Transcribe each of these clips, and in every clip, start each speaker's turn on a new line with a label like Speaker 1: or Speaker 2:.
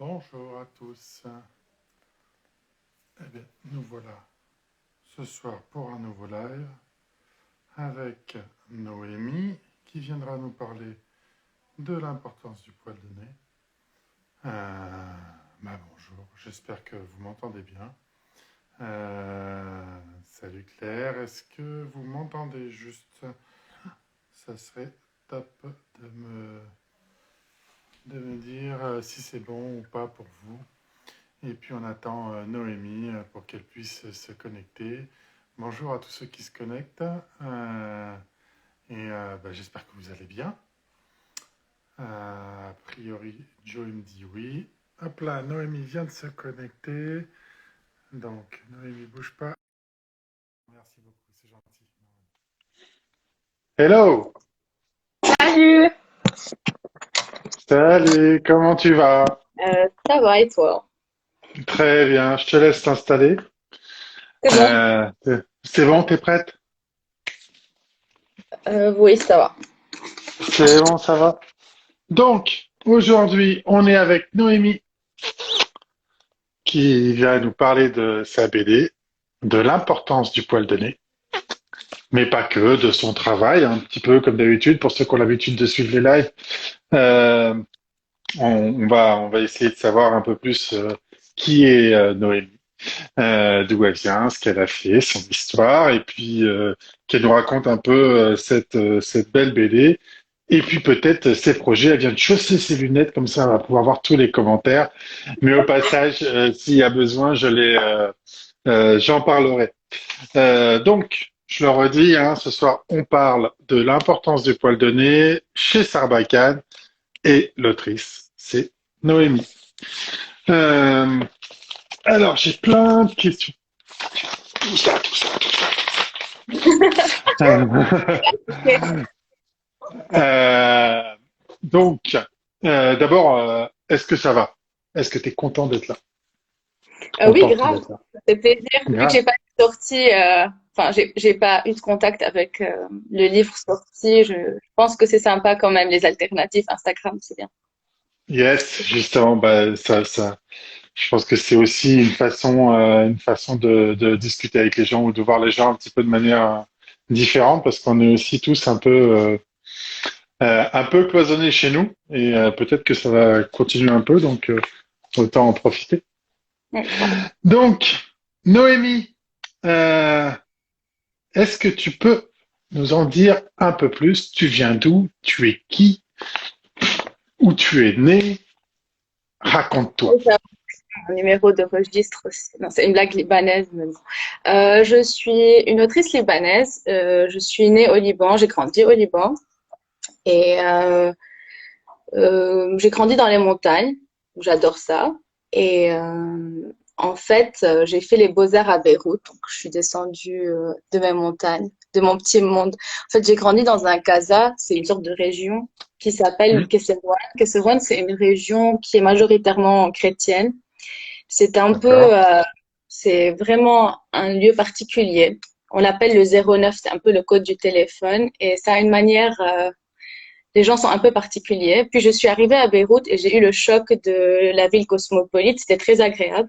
Speaker 1: Bonjour à tous. Eh bien, nous voilà ce soir pour un nouveau live avec Noémie qui viendra nous parler de l'importance du poil de nez. Bonjour, j'espère que vous m'entendez bien. Salut Claire, est-ce que vous m'entendez juste? Ça serait top de me dire si c'est bon ou pas pour vous. Et puis on attend Noémie pour qu'elle puisse se connecter. Bonjour à tous ceux qui se connectent. J'espère que vous allez bien. A priori, Joe me dit oui. Hop là, Noémie vient de se connecter. Donc, Noémie, bouge pas. Merci beaucoup, c'est gentil. Hello!
Speaker 2: Salut,
Speaker 1: Salut, comment tu vas?
Speaker 2: ça va et toi?
Speaker 1: Très bien, je te laisse t'installer.
Speaker 2: C'est bon?
Speaker 1: Euh, c'est bon, t'es prête?
Speaker 2: Oui, ça va.
Speaker 1: C'est bon, ça va? Donc, aujourd'hui, on est avec Noémie qui vient nous parler de sa BD, de l'importance du poil de nez, mais pas que, de son travail, un petit peu comme d'habitude, pour ceux qui ont l'habitude de suivre les lives. Euh, on va essayer de savoir un peu plus qui est Noémie, d'où elle vient, ce qu'elle a fait, son histoire, et puis qu'elle nous raconte un peu cette belle BD. Et puis peut-être ses projets, elle vient de chausser ses lunettes, comme ça on va pouvoir voir tous les commentaires. Mais au passage, s'il y a besoin, j'en parlerai. Donc, je le redis, hein, ce soir, on parle de l'importance du poil de nez chez Sarbacane et l'autrice, c'est Noémie. Euh, alors, j'ai plein de questions. Tout ça, tout ça, tout ça.
Speaker 2: Ok.
Speaker 1: Euh, donc, d'abord, est-ce que ça va? Est-ce que tu es content d'être là?
Speaker 2: Oui,
Speaker 1: Contente
Speaker 2: grave.
Speaker 1: d'être là?
Speaker 2: Ça fait plaisir. Vu que
Speaker 1: Grave.
Speaker 2: j'ai pas de sortie, enfin, j'ai pas eu de contact avec le livre sorti, je pense que c'est sympa quand même, les alternatives Instagram, c'est bien.
Speaker 1: Yes, justement, je pense que c'est aussi une façon de discuter avec les gens ou de voir les gens un petit peu de manière différente parce qu'on est aussi tous un peu cloisonnés chez nous et peut-être que ça va continuer un peu, donc autant en profiter.
Speaker 2: Ouais, grave.
Speaker 1: Donc, Noémie, euh, est-ce que tu peux nous en dire un peu plus? Tu viens d'où? Tu es qui? Où tu es né? Raconte-toi.
Speaker 2: Et ça, un numéro de registre aussi. Non, c'est une blague libanaise, mais bon. Je suis une autrice libanaise. Je suis née au Liban, j'ai grandi au Liban et j'ai grandi dans les montagnes. J'adore ça. Et en fait, j'ai fait les beaux-arts à Beyrouth. Donc, je suis descendue de mes montagnes, de mon petit monde. En fait, j'ai grandi dans un casa. C'est une sorte de région qui s'appelle
Speaker 1: Hmm,
Speaker 2: Kesserwan. Kesserwan, c'est une région qui est majoritairement chrétienne. C'est un
Speaker 1: d'accord.
Speaker 2: peu, c'est vraiment un lieu particulier. On l'appelle le 09. C'est un peu le code du téléphone. Et ça a une manière les gens sont un peu particuliers. Puis je suis arrivée à Beyrouth et j'ai eu le choc de la ville cosmopolite. C'était très agréable.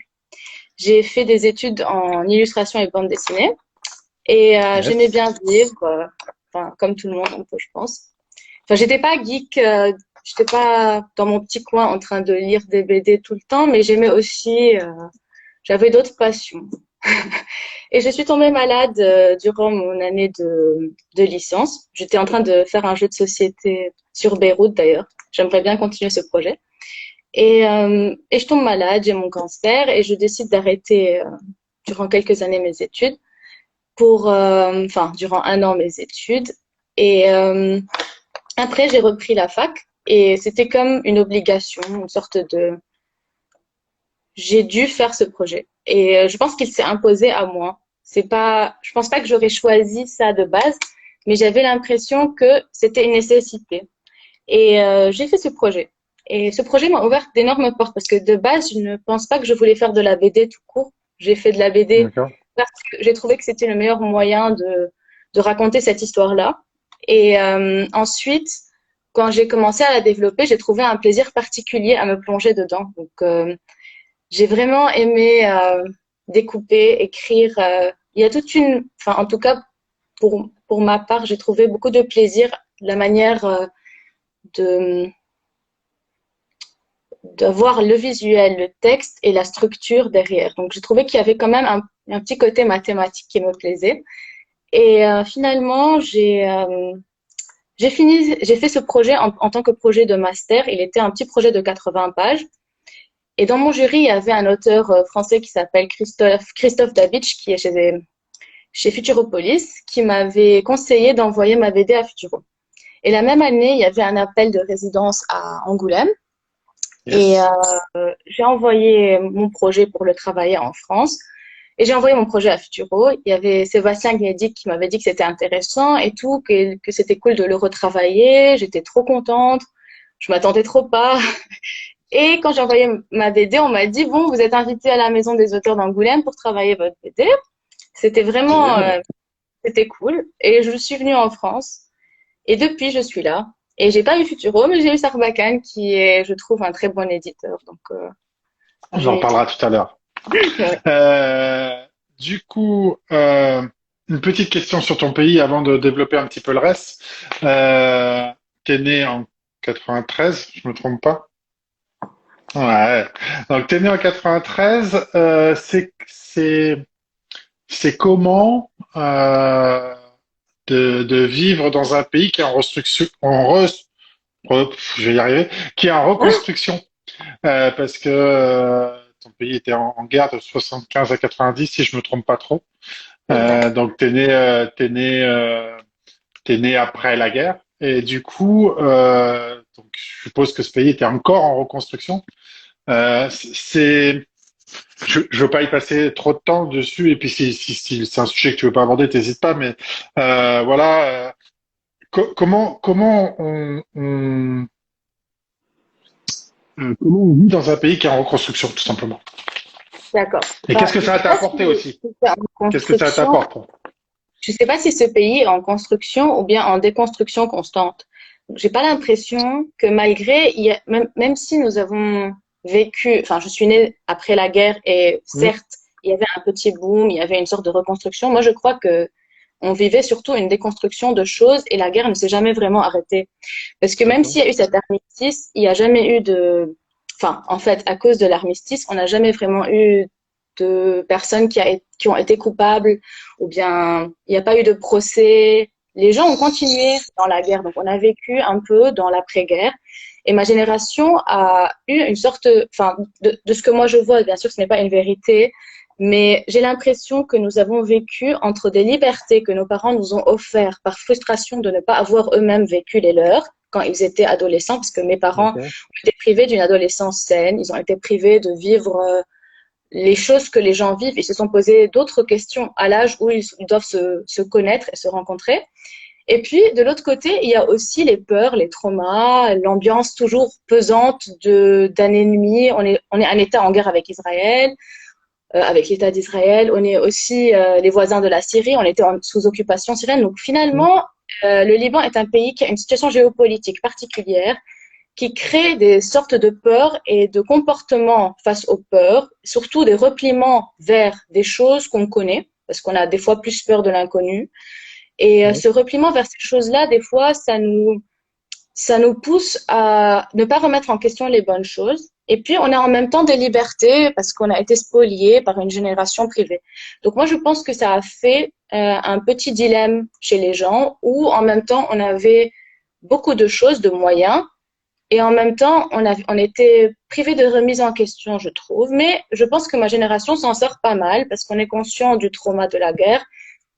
Speaker 2: J'ai fait des études en illustration et bande dessinée et j'aimais
Speaker 1: Yes.
Speaker 2: bien vivre, enfin comme tout le monde un peu, je pense. Enfin, j'étais pas geek, j'étais pas dans mon petit coin en train de lire des BD tout le temps, mais j'aimais aussi, j'avais d'autres passions. Et je suis tombée malade durant mon année de licence. J'étais en train de faire un jeu de société sur Beyrouth d'ailleurs. J'aimerais bien continuer ce projet. Et je tombe malade, j'ai mon cancer et je décide d'arrêter durant quelques années mes études pour, enfin, durant un an mes études. Et après, j'ai repris la fac et c'était comme une obligation, une sorte de, j'ai dû faire ce projet. Et je pense qu'il s'est imposé à moi. C'est pas, je pense pas que j'aurais choisi ça de base, mais j'avais l'impression que c'était une nécessité. Et j'ai fait ce projet. Et ce projet m'a ouvert d'énormes portes parce que de base, je ne pense pas que je voulais faire de la BD tout court. J'ai fait de la BD
Speaker 1: D'accord.
Speaker 2: parce que j'ai trouvé que c'était le meilleur moyen de raconter cette histoire-là. Et ensuite, quand j'ai commencé à la développer, j'ai trouvé un plaisir particulier à me plonger dedans. Donc, j'ai vraiment aimé découper, écrire. Il y a toute une, enfin, en tout cas, pour ma part, j'ai trouvé beaucoup de plaisir, la manière de d'avoir le visuel, le texte et la structure derrière. Donc, j'ai trouvé qu'il y avait quand même un petit côté mathématique qui me plaisait. Et finalement, j'ai fait ce projet en tant que projet de master. Il était un petit projet de 80 pages. Et dans mon jury, il y avait un auteur français qui s'appelle Christophe Davidj, qui est chez Futuropolis, qui m'avait conseillé d'envoyer ma BD à Futuro. Et la même année, il y avait un appel de résidence à Angoulême. Et
Speaker 1: Yes.
Speaker 2: j'ai envoyé mon projet pour le travailler en France. Et j'ai envoyé mon projet à Futuro. Il y avait Sébastien Guédic qui m'avait dit que c'était intéressant et tout, que c'était cool de le retravailler. J'étais trop contente. Je m'attendais trop pas. Et quand j'ai envoyé ma BD, on m'a dit, bon, vous êtes invité à la Maison des auteurs d'Angoulême pour travailler votre BD. C'était vraiment,
Speaker 1: Génial.
Speaker 2: c'était cool. Et je suis venue en France. Et depuis, je suis là. Et j'ai pas eu Futuro, mais j'ai eu Sarbacane, qui est, je trouve, un très bon éditeur. Donc,
Speaker 1: On en
Speaker 2: j'ai été.
Speaker 1: parlera tout à l'heure.
Speaker 2: Ouais.
Speaker 1: Du coup, une petite question sur ton pays avant de développer un petit peu le reste. T'es né en 93, je me trompe pas? Ouais. Donc t'es né en 93. C'est comment de vivre dans un pays qui est en restructuration, je vais y arriver, qui est en reconstruction. Parce que ton pays était en guerre de 75 à 90, si je me trompe pas trop.
Speaker 2: Exact.
Speaker 1: Donc t'es né après la guerre. Et du coup, donc je suppose que ce pays était encore en reconstruction. C'est, je veux pas y passer trop de temps dessus. Et puis si c'est un sujet que tu veux pas aborder, t'hésites pas. Mais voilà, comment on vit dans un pays qui est en reconstruction, tout simplement.
Speaker 2: D'accord.
Speaker 1: Et
Speaker 2: Bah,
Speaker 1: qu'est-ce que
Speaker 2: je
Speaker 1: ça
Speaker 2: sais
Speaker 1: t'a
Speaker 2: pas si
Speaker 1: apporté aussi?
Speaker 2: c'est en
Speaker 1: Qu'est-ce que ça
Speaker 2: construction.
Speaker 1: t'apporte?
Speaker 2: Je sais pas si ce pays est en construction ou bien en déconstruction constante. J'ai pas l'impression que malgré, même si nous avons vécu, enfin, je suis née après la guerre et
Speaker 1: Hmm.
Speaker 2: certes, il y avait un petit boom, il y avait une sorte de reconstruction. Moi, je crois que on vivait surtout une déconstruction de choses et la guerre ne s'est jamais vraiment arrêtée. Parce que même
Speaker 1: D'accord.
Speaker 2: s'il y a eu cet armistice, il n'y a jamais eu de, enfin, en fait, à cause de l'armistice, on n'a jamais vraiment eu de personnes qui ont été coupables ou bien il n'y a pas eu de procès. Les gens ont continué dans la guerre, donc on a vécu un peu dans l'après-guerre. Et ma génération a eu une sorte, enfin, de ce que moi je vois, bien sûr, ce n'est pas une vérité, mais j'ai l'impression que nous avons vécu entre des libertés que nos parents nous ont offertes par frustration de ne pas avoir eux-mêmes vécu les leurs quand ils étaient adolescents, parce que mes parents
Speaker 1: D'accord.
Speaker 2: ont été privés d'une adolescence saine, ils ont été privés de vivre les choses que les gens vivent. Ils se sont posé d'autres questions à l'âge où ils doivent se connaître et se rencontrer. Et puis, de l'autre côté, il y a aussi les peurs, les traumas, l'ambiance toujours pesante d'un ennemi. On est un État en guerre avec Israël, avec l'État d'Israël. On est aussi les voisins de la Syrie. On était sous occupation syrienne. Donc,
Speaker 1: Hmm.
Speaker 2: finalement, le Liban est un pays qui a une situation géopolitique particulière qui crée des sortes de peurs et de comportements face aux peurs, surtout des repliements vers des choses qu'on connaît, parce qu'on a des fois plus peur de l'inconnu. Et
Speaker 1: Ouais.
Speaker 2: ce repliement vers ces choses-là, des fois, ça nous pousse à ne pas remettre en question les bonnes choses. Et puis, on a en même temps des libertés parce qu'on a été spolié par une génération privée. Donc, moi, je pense que ça a fait un petit dilemme chez les gens où, en même temps, on avait beaucoup de choses, de moyens, et en même temps, on était privé de remise en question, je trouve. Mais je pense que ma génération s'en sort pas mal parce qu'on est conscient du trauma de la guerre,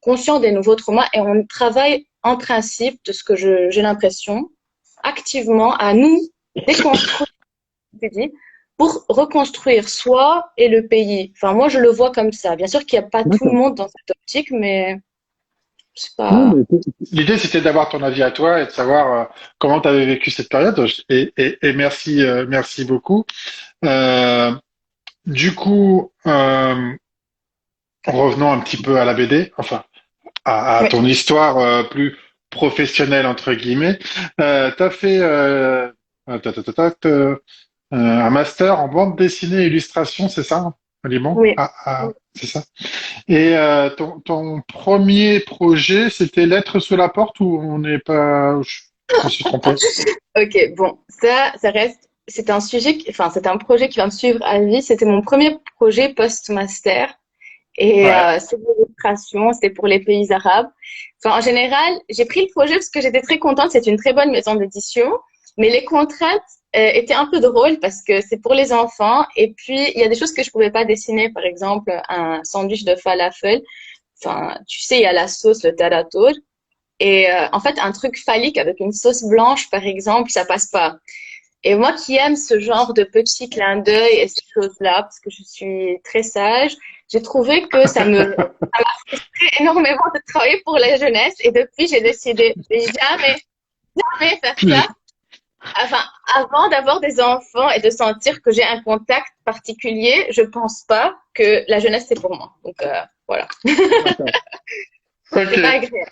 Speaker 2: conscient des nouveaux traumas et on travaille en principe, de ce que j'ai l'impression, activement à nous déconstruire, tu dis, pour reconstruire soi et le pays. Enfin, moi, je le vois comme ça. Bien sûr qu'il n'y a pas tout le
Speaker 1: D'accord.
Speaker 2: monde dans cette optique, mais c'est
Speaker 1: Non,
Speaker 2: pas.
Speaker 1: l'idée, c'était d'avoir ton avis à toi et de savoir comment tu avais vécu cette période. Et merci, merci beaucoup. Euh, du coup, revenons un petit peu à la BD, enfin à
Speaker 2: Oui,
Speaker 1: ton histoire plus professionnel entre guillemets. Tu as fait un master en bande dessinée et illustration, c'est ça, à Lyon?
Speaker 2: Oui.
Speaker 1: C'est ça. Et ton premier projet, c'était Lettres sous la porte ou on n'est pas... Je me suis trompé.
Speaker 2: Ok, bon, ça reste, c'est un sujet, enfin, c'est un projet qui va me suivre à vie. C'était mon premier projet post-master et
Speaker 1: Ouais.
Speaker 2: c'est de l'illustration, c'était pour les pays arabes. Enfin, en général, j'ai pris le projet parce que j'étais très contente. C'est une très bonne maison d'édition, mais les contraintes étaient un peu drôles parce que c'est pour les enfants et puis il y a des choses que je pouvais pas dessiner, par exemple un sandwich de falafel. Enfin, tu sais, il y a la sauce, le tarator. Et en fait, un truc phallique avec une sauce blanche, par exemple, ça passe pas. Et moi qui aime ce genre de petits clins d'œil et ces choses-là, parce que je suis très sage, j'ai trouvé que ça m'a frustré énormément de travailler pour la jeunesse. Et depuis, j'ai décidé de jamais faire ça. Enfin, avant d'avoir des enfants et de sentir que j'ai un contact particulier, je pense pas que la jeunesse c'est pour moi. Donc voilà,
Speaker 1: D'accord. Ok.
Speaker 2: c'est pas agréable.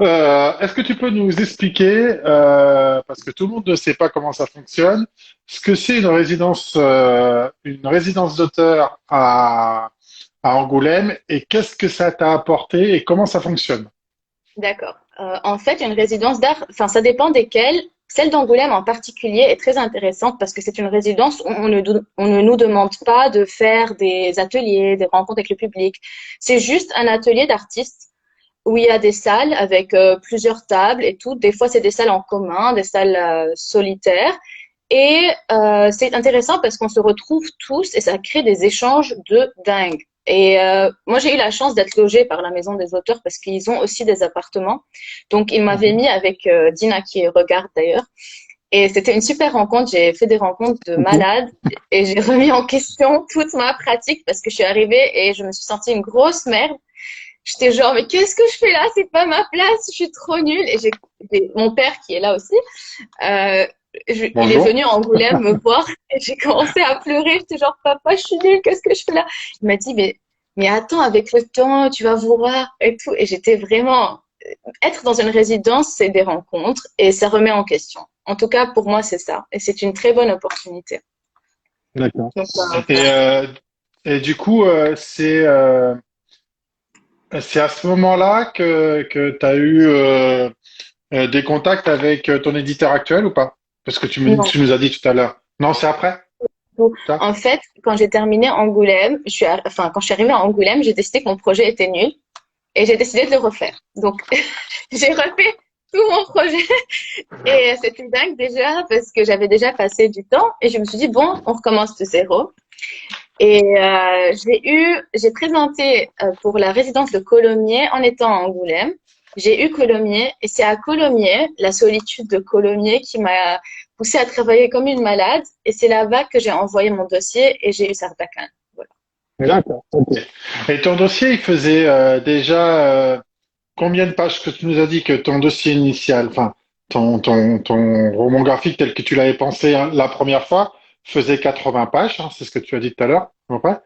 Speaker 1: Est-ce que tu peux nous expliquer, parce que tout le monde ne sait pas comment ça fonctionne, ce que c'est une résidence d'auteur à Angoulême et qu'est-ce que ça t'a apporté et comment ça fonctionne?
Speaker 2: D'accord. En fait, une résidence d'art, enfin, ça dépend desquelles. Celle d'Angoulême en particulier est très intéressante parce que c'est une résidence où on ne nous demande pas de faire des ateliers, des rencontres avec le public. C'est juste un atelier d'artistes où il y a des salles avec plusieurs tables et tout. Des fois, c'est des salles en commun, des salles solitaires. Et c'est intéressant parce qu'on se retrouve tous et ça crée des échanges de dingue. Et moi, j'ai eu la chance d'être logée par la Maison des auteurs parce qu'ils ont aussi des appartements. Donc, ils m'avaient
Speaker 1: Mhm.
Speaker 2: mis avec Dina qui regarde d'ailleurs. Et c'était une super rencontre. J'ai fait des rencontres de
Speaker 1: Ok.
Speaker 2: malades et j'ai remis en question toute ma pratique parce que je suis arrivée et je me suis sentie une grosse merde. J'étais genre, mais qu'est-ce que je fais là? C'est pas ma place. Je suis trop nulle. Et j'ai mon père qui est là aussi. Euh, il est
Speaker 1: Bonjour.
Speaker 2: venu à Angoulême me voir et j'ai commencé à pleurer. J'étais genre, papa, je suis nulle, qu'est-ce que je fais là? Il m'a dit, mais attends, avec le temps, tu vas voir et tout. Et j'étais vraiment, être dans une résidence, c'est des rencontres et ça remet en question. En tout cas, pour moi, c'est ça. Et c'est une très bonne opportunité.
Speaker 1: D'accord.
Speaker 2: Donc,
Speaker 1: Et, du coup, c'est à ce moment-là que tu as eu des contacts avec ton éditeur actuel ou pas? Parce que
Speaker 2: non.
Speaker 1: tu nous as dit tout à l'heure. Non, c'est après, ça?
Speaker 2: En fait, quand j'ai terminé Angoulême, enfin, quand je suis arrivée à Angoulême, j'ai décidé que mon projet était nul et j'ai décidé de le refaire. Donc, j'ai refait tout mon projet. Et c'était dingue déjà parce que j'avais déjà passé du temps et je me suis dit, bon, on recommence de zéro. Et j'ai présenté pour la résidence de Colomiers en étant à Angoulême. J'ai eu Colomiers et c'est à Colomiers, la solitude de Colomiers qui m'a poussée à travailler comme une malade. Et c'est là-bas que j'ai envoyé mon dossier et j'ai eu Sarbacane. Voilà.
Speaker 1: D'accord. Ok. Et ton dossier, il faisait déjà combien de pages que tu nous as dit que ton dossier initial, enfin ton roman graphique tel que tu l'avais pensé hein, la première fois, faisait 80 pages, hein, c'est ce que tu as dit tout à l'heure, à peu près.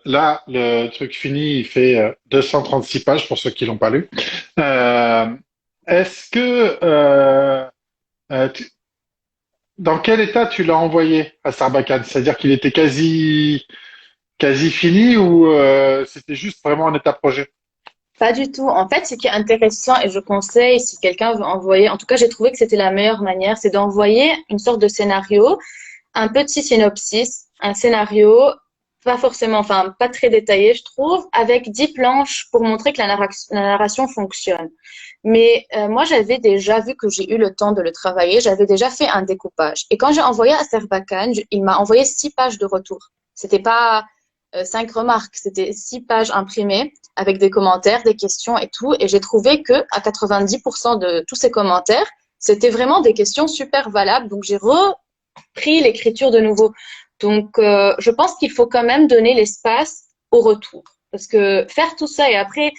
Speaker 1: Là, le truc fini, il fait 236 pages pour ceux qui l'ont pas lu. Euh, est-ce que tu- dans quel état tu l'as envoyé à Sarbacane? C'est-à-dire qu'il était quasi fini ou c'était juste vraiment un état projet?
Speaker 2: Pas du tout. En fait, ce qui est intéressant et je conseille si quelqu'un veut envoyer, en tout cas, j'ai trouvé que c'était la meilleure manière, c'est d'envoyer une sorte de scénario, un petit synopsis, un scénario, pas forcément, enfin, pas très détaillé, je trouve, avec 10 planches pour montrer que la narration fonctionne. Mais moi, j'avais déjà vu que j'ai eu le temps de le travailler, j'avais déjà fait un découpage. Et quand j'ai envoyé à Sarbacane, il m'a envoyé 6 pages de retour. C'était pas 5 remarques, c'était 6 pages imprimées avec des commentaires, des questions et tout. Et j'ai trouvé que à 90% de tous ces commentaires, c'était vraiment des questions super valables. Donc, j'ai repris l'écriture de nouveau. Donc, je pense qu'il faut quand même donner l'espace au retour. Parce que faire tout ça et après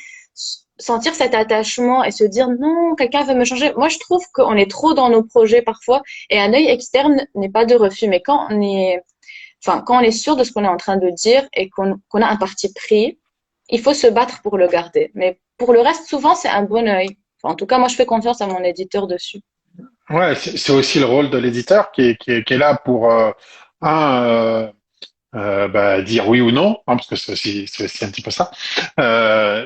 Speaker 2: sentir cet attachement et se dire non, quelqu'un veut me changer. Moi, je trouve qu'on est trop dans nos projets parfois et un œil externe n'est pas de refus. Mais quand on est sûr de ce qu'on est en train de dire et qu'on a un parti pris, il faut se battre pour le garder. Mais pour le reste, souvent, c'est un bon œil. Enfin, en tout cas, moi, je fais confiance à mon éditeur dessus.
Speaker 1: Ouais, c'est aussi le rôle de l'éditeur qui est là pour un bah, dire oui ou non, hein, parce que c'est aussi un petit peu ça.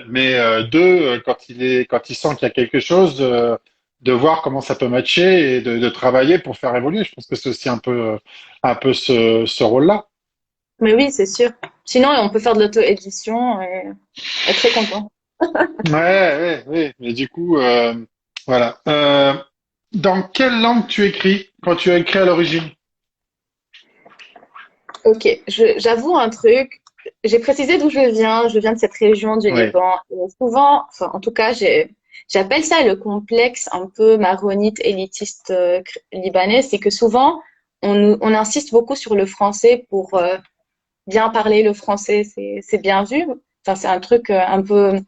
Speaker 1: Mais deux, quand il sent qu'il y a quelque chose, de voir comment ça peut matcher et de travailler pour faire évoluer. Je pense que c'est aussi un peu ce rôle-là.
Speaker 2: Mais oui, c'est sûr. Sinon, on peut faire de l'auto-édition et être très content.
Speaker 1: Ouais, ouais, ouais. Mais du coup, voilà. Dans quelle langue tu écris quand tu as écrit à l'origine?
Speaker 2: Ok, j'avoue un truc. J'ai précisé d'où je viens. Je viens de cette région du
Speaker 1: Oui.
Speaker 2: Liban. Et souvent, enfin, en tout cas, j'appelle ça le complexe un peu maronite élitiste libanais. C'est que souvent, on insiste beaucoup sur le français pour bien parler le français. C'est bien vu. Enfin, c'est un truc un peu.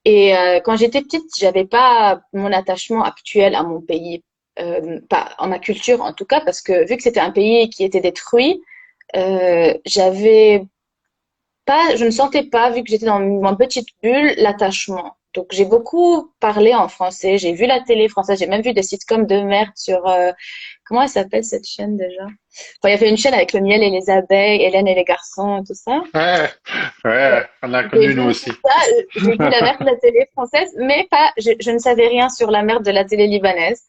Speaker 2: Et quand j'étais petite, j'avais pas mon attachement actuel à mon pays, pas à ma culture en tout cas, parce que vu que c'était un pays qui était détruit, j'avais pas, je ne sentais pas, vu que j'étais dans ma petite bulle, l'attachement. Donc j'ai beaucoup parlé en français, j'ai vu la télé française, j'ai même vu des sitcoms de merde sur comment elle s'appelle cette chaîne déjà? Enfin, il y avait une chaîne avec le miel et les abeilles, Hélène et les garçons et tout ça.
Speaker 1: Ouais,
Speaker 2: Ouais.
Speaker 1: ouais, on a
Speaker 2: J'ai
Speaker 1: connu nous
Speaker 2: vu
Speaker 1: aussi.
Speaker 2: tout ça, j'ai vu la merde de la télé française, mais pas, je ne savais rien sur la merde de la télé libanaise.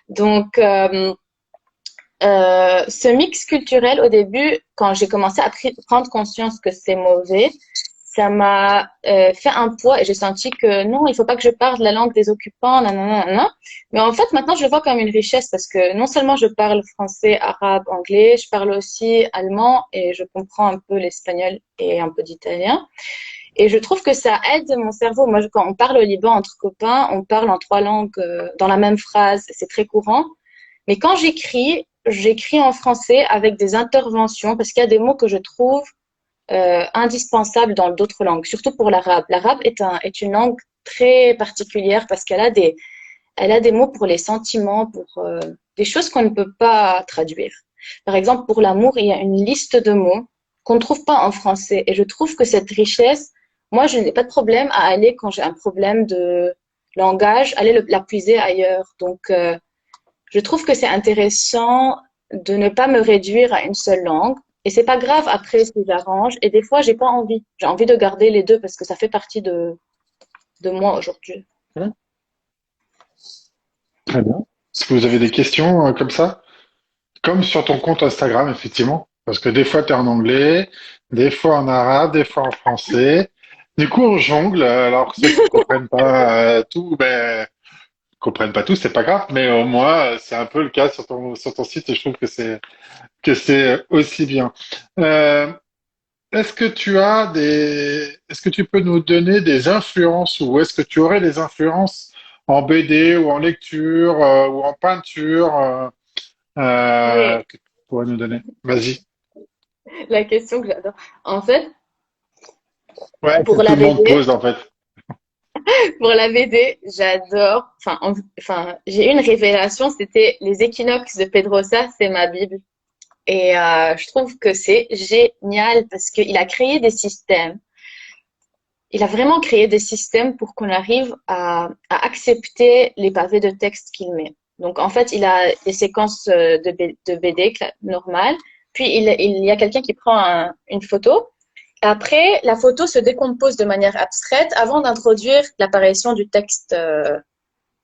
Speaker 2: Donc, ce mix culturel, au début, quand j'ai commencé à prendre conscience que c'est mauvais, ça m'a fait un poids et j'ai senti que non, il faut pas que je parle la langue des occupants, nanana, nanana. Mais en fait, maintenant, je le vois comme une richesse parce que non seulement je parle français, arabe, anglais, je parle aussi allemand et je comprends un peu l'espagnol et un peu d'italien. Et je trouve que ça aide mon cerveau. Moi, quand on parle au Liban entre copains, on parle en trois langues dans la même phrase. C'est très courant. Mais quand j'écris en français avec des interventions parce qu'il y a des mots que je trouve indispensables dans d'autres langues, surtout pour l'arabe. L'arabe est une langue très particulière parce elle a des mots pour les sentiments, pour des choses qu'on ne peut pas traduire. Par exemple, pour l'amour, il y a une liste de mots qu'on ne trouve pas en français. Et je trouve que cette richesse, moi, je n'ai pas de problème à aller, quand j'ai un problème de langage, aller la puiser ailleurs. Donc, je trouve que c'est intéressant de ne pas me réduire à une seule langue. Et c'est pas grave après si j'arrange. Et des fois, j'ai pas envie. J'ai envie de garder les deux parce que ça fait partie de moi aujourd'hui.
Speaker 1: Ouais, très bien. Est-ce que vous avez des questions comme ça? Comme sur ton compte Instagram, effectivement. Parce que des fois, tu es en anglais, des fois en arabe, des fois en français. Du coup, on jongle. Alors, ceux qui comprennent pas tout, ben, comprennent pas tout, c'est pas grave. Mais au moins, c'est un peu le cas sur ton site et je trouve que c'est aussi bien. Euh, est-ce que tu peux nous donner des influences ou est-ce que tu aurais des influences en BD ou en lecture ou en peinture
Speaker 2: Oui,
Speaker 1: que tu pourrais nous donner? Vas-y.
Speaker 2: la question que j'adore. En fait,
Speaker 1: Ouais, que
Speaker 2: pour
Speaker 1: tout
Speaker 2: la
Speaker 1: le monde
Speaker 2: BD,
Speaker 1: pose en fait.
Speaker 2: pour la BD, j'adore. Enfin, j'ai eu une révélation. C'était les équinoxes de Pedrosa, c'est ma bible. Et je trouve que c'est génial parce qu'il a créé des systèmes. Il a vraiment créé des systèmes pour qu'on arrive à accepter les pavés de texte qu'il met. Donc, en fait, il a des séquences de BD normales. Puis, il y a quelqu'un qui prend une photo. Après, la photo se décompose de manière abstraite avant d'introduire l'apparition du texte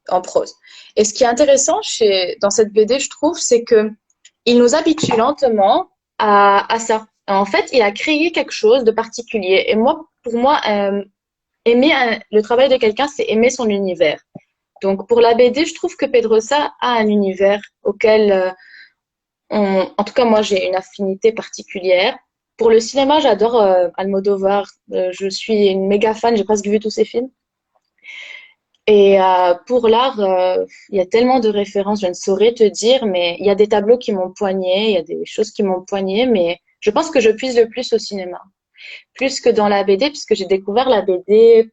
Speaker 2: en prose. Et ce qui est intéressant dans cette BD, je trouve, c'est que il nous habitue lentement à ça. En fait, il a créé quelque chose de particulier. Et moi, pour moi, le travail de quelqu'un, c'est aimer son univers. Donc, pour la BD, je trouve que Pedrosa a un univers auquel, en tout cas, moi, j'ai une affinité particulière. Pour le cinéma, j'adore Almodovar. Je suis une méga fan, j'ai presque vu tous ses films. Et pour l'art, il y a tellement de références, je ne saurais te dire, mais il y a des tableaux qui m'ont poigné, il y a des choses qui m'ont poigné, mais je pense que je puise le plus au cinéma, plus que dans la BD, puisque j'ai découvert la BD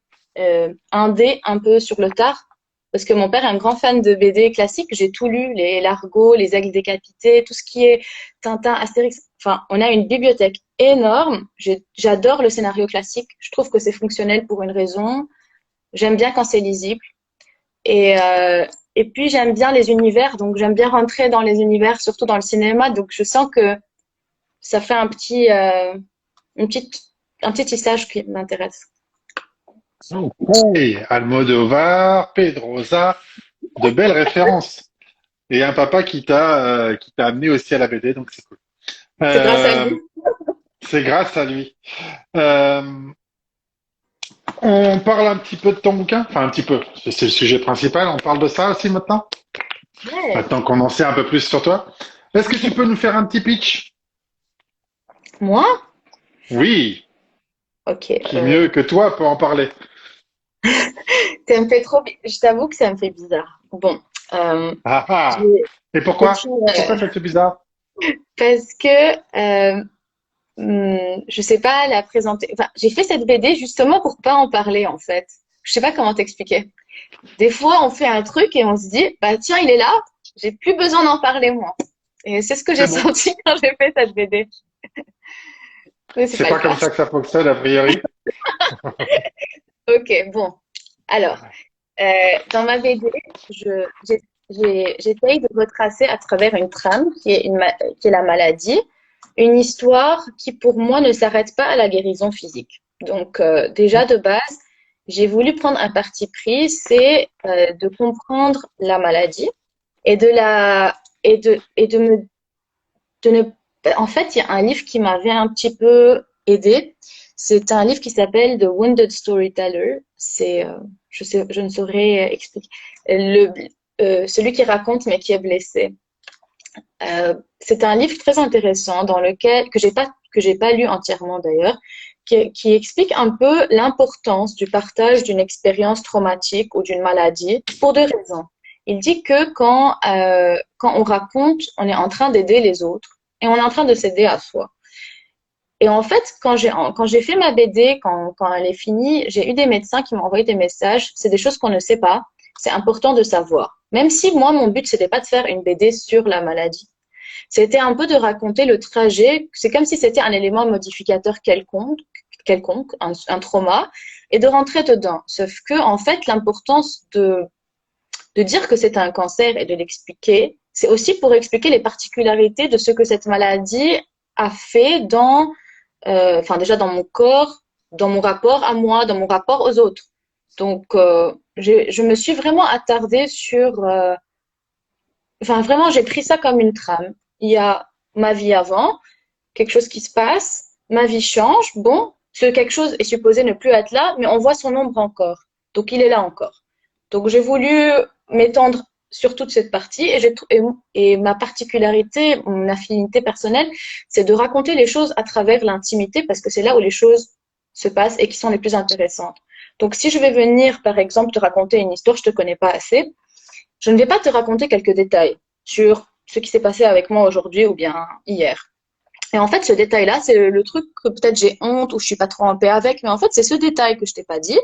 Speaker 2: indé un peu sur le tard, parce que mon père est un grand fan de BD classiques, j'ai tout lu, les Largo, les Aigles décapités, tout ce qui est Tintin, Astérix, enfin, on a une bibliothèque énorme, j'adore le scénario classique, je trouve que c'est fonctionnel pour une raison, j'aime bien quand c'est lisible. Et puis j'aime bien les univers, donc j'aime bien rentrer dans les univers, surtout dans le cinéma. Donc je sens que ça fait une petite, un petit tissage qui m'intéresse.
Speaker 1: Ok, Almodovar, Pedrosa, de belles références. Et un papa qui t'a amené aussi à la BD, donc c'est cool.
Speaker 2: C'est grâce à lui.
Speaker 1: Euh, c'est grâce à lui. Euh, on parle un petit peu de ton bouquin, enfin un petit peu, c'est le sujet principal. On parle de ça aussi maintenant.
Speaker 2: Ouais.
Speaker 1: Maintenant qu'on en sait un peu plus sur toi. Est-ce que tu peux nous faire un petit pitch?
Speaker 2: Moi?
Speaker 1: Oui,
Speaker 2: Ok.
Speaker 1: qui mieux que toi peut en parler?
Speaker 2: Ça me fait trop. Je t'avoue que ça me fait bizarre. Bon, euh,
Speaker 1: Ah ah.
Speaker 2: j'ai-
Speaker 1: Et
Speaker 2: c'est
Speaker 1: pourquoi? Pourquoi ça te fait bizarre?
Speaker 2: parce que je sais pas la présenter. Enfin, j'ai fait cette BD justement pour pas en parler en fait. Je sais pas comment t'expliquer. Des fois, on fait un truc et on se dit, bah tiens, il est là. J'ai plus besoin d'en parler moi. Et c'est ce que j'ai
Speaker 1: C'est bon.
Speaker 2: senti quand j'ai fait cette BD. Mais c'est
Speaker 1: C'est
Speaker 2: pas le
Speaker 1: pas comme
Speaker 2: cas.
Speaker 1: ça que ça fonctionne a priori.
Speaker 2: Ok, bon. Alors, dans ma BD, j'essaye de retracer à travers une trame qui est la maladie, une histoire qui pour moi ne s'arrête pas à la guérison physique. Donc déjà de base, j'ai voulu prendre un parti pris, c'est de comprendre la maladie et de ne en fait, il y a un livre qui m'avait un petit peu aidé. C'est un livre qui s'appelle The Wounded Storyteller. Je ne saurais expliquer. Le, celui qui raconte mais qui est blessé. C'est un livre très intéressant dans lequel que j'ai pas lu entièrement d'ailleurs, qui explique un peu l'importance du partage d'une expérience traumatique ou d'une maladie pour deux raisons. Il dit que quand on raconte, on est en train d'aider les autres et on est en train de s'aider à soi. Et en fait, quand j'ai fait ma BD, quand elle est finie, j'ai eu des médecins qui m'ont envoyé des messages. C'est des choses qu'on ne sait pas. C'est important de savoir. Même si moi, mon but, c'était pas de faire une BD sur la maladie. C'était un peu de raconter le trajet. C'est comme si c'était un élément modificateur quelconque, un trauma, et de rentrer dedans. Sauf que, en fait, l'importance de dire que c'est un cancer et de l'expliquer, c'est aussi pour expliquer les particularités de ce que cette maladie a fait enfin déjà dans mon corps, dans mon rapport à moi, dans mon rapport aux autres. Donc, je me suis vraiment attardée sur, enfin vraiment, j'ai pris ça comme une trame. Il y a ma vie avant, quelque chose qui se passe, ma vie change. Bon, ce quelque chose est supposé ne plus être là, mais on voit son ombre encore. Donc, il est là encore. Donc, j'ai voulu m'étendre sur toute cette partie et ma particularité, mon affinité personnelle, c'est de raconter les choses à travers l'intimité parce que c'est là où les choses se passent et qui sont les plus intéressantes. Donc, si je vais venir, par exemple, te raconter une histoire, je te connais pas assez, je ne vais pas te raconter quelques détails sur ce qui s'est passé avec moi aujourd'hui ou bien hier. Et en fait, ce détail-là, c'est le truc que peut-être j'ai honte ou je suis pas trop en paix avec, mais en fait, c'est ce détail que je t'ai pas dit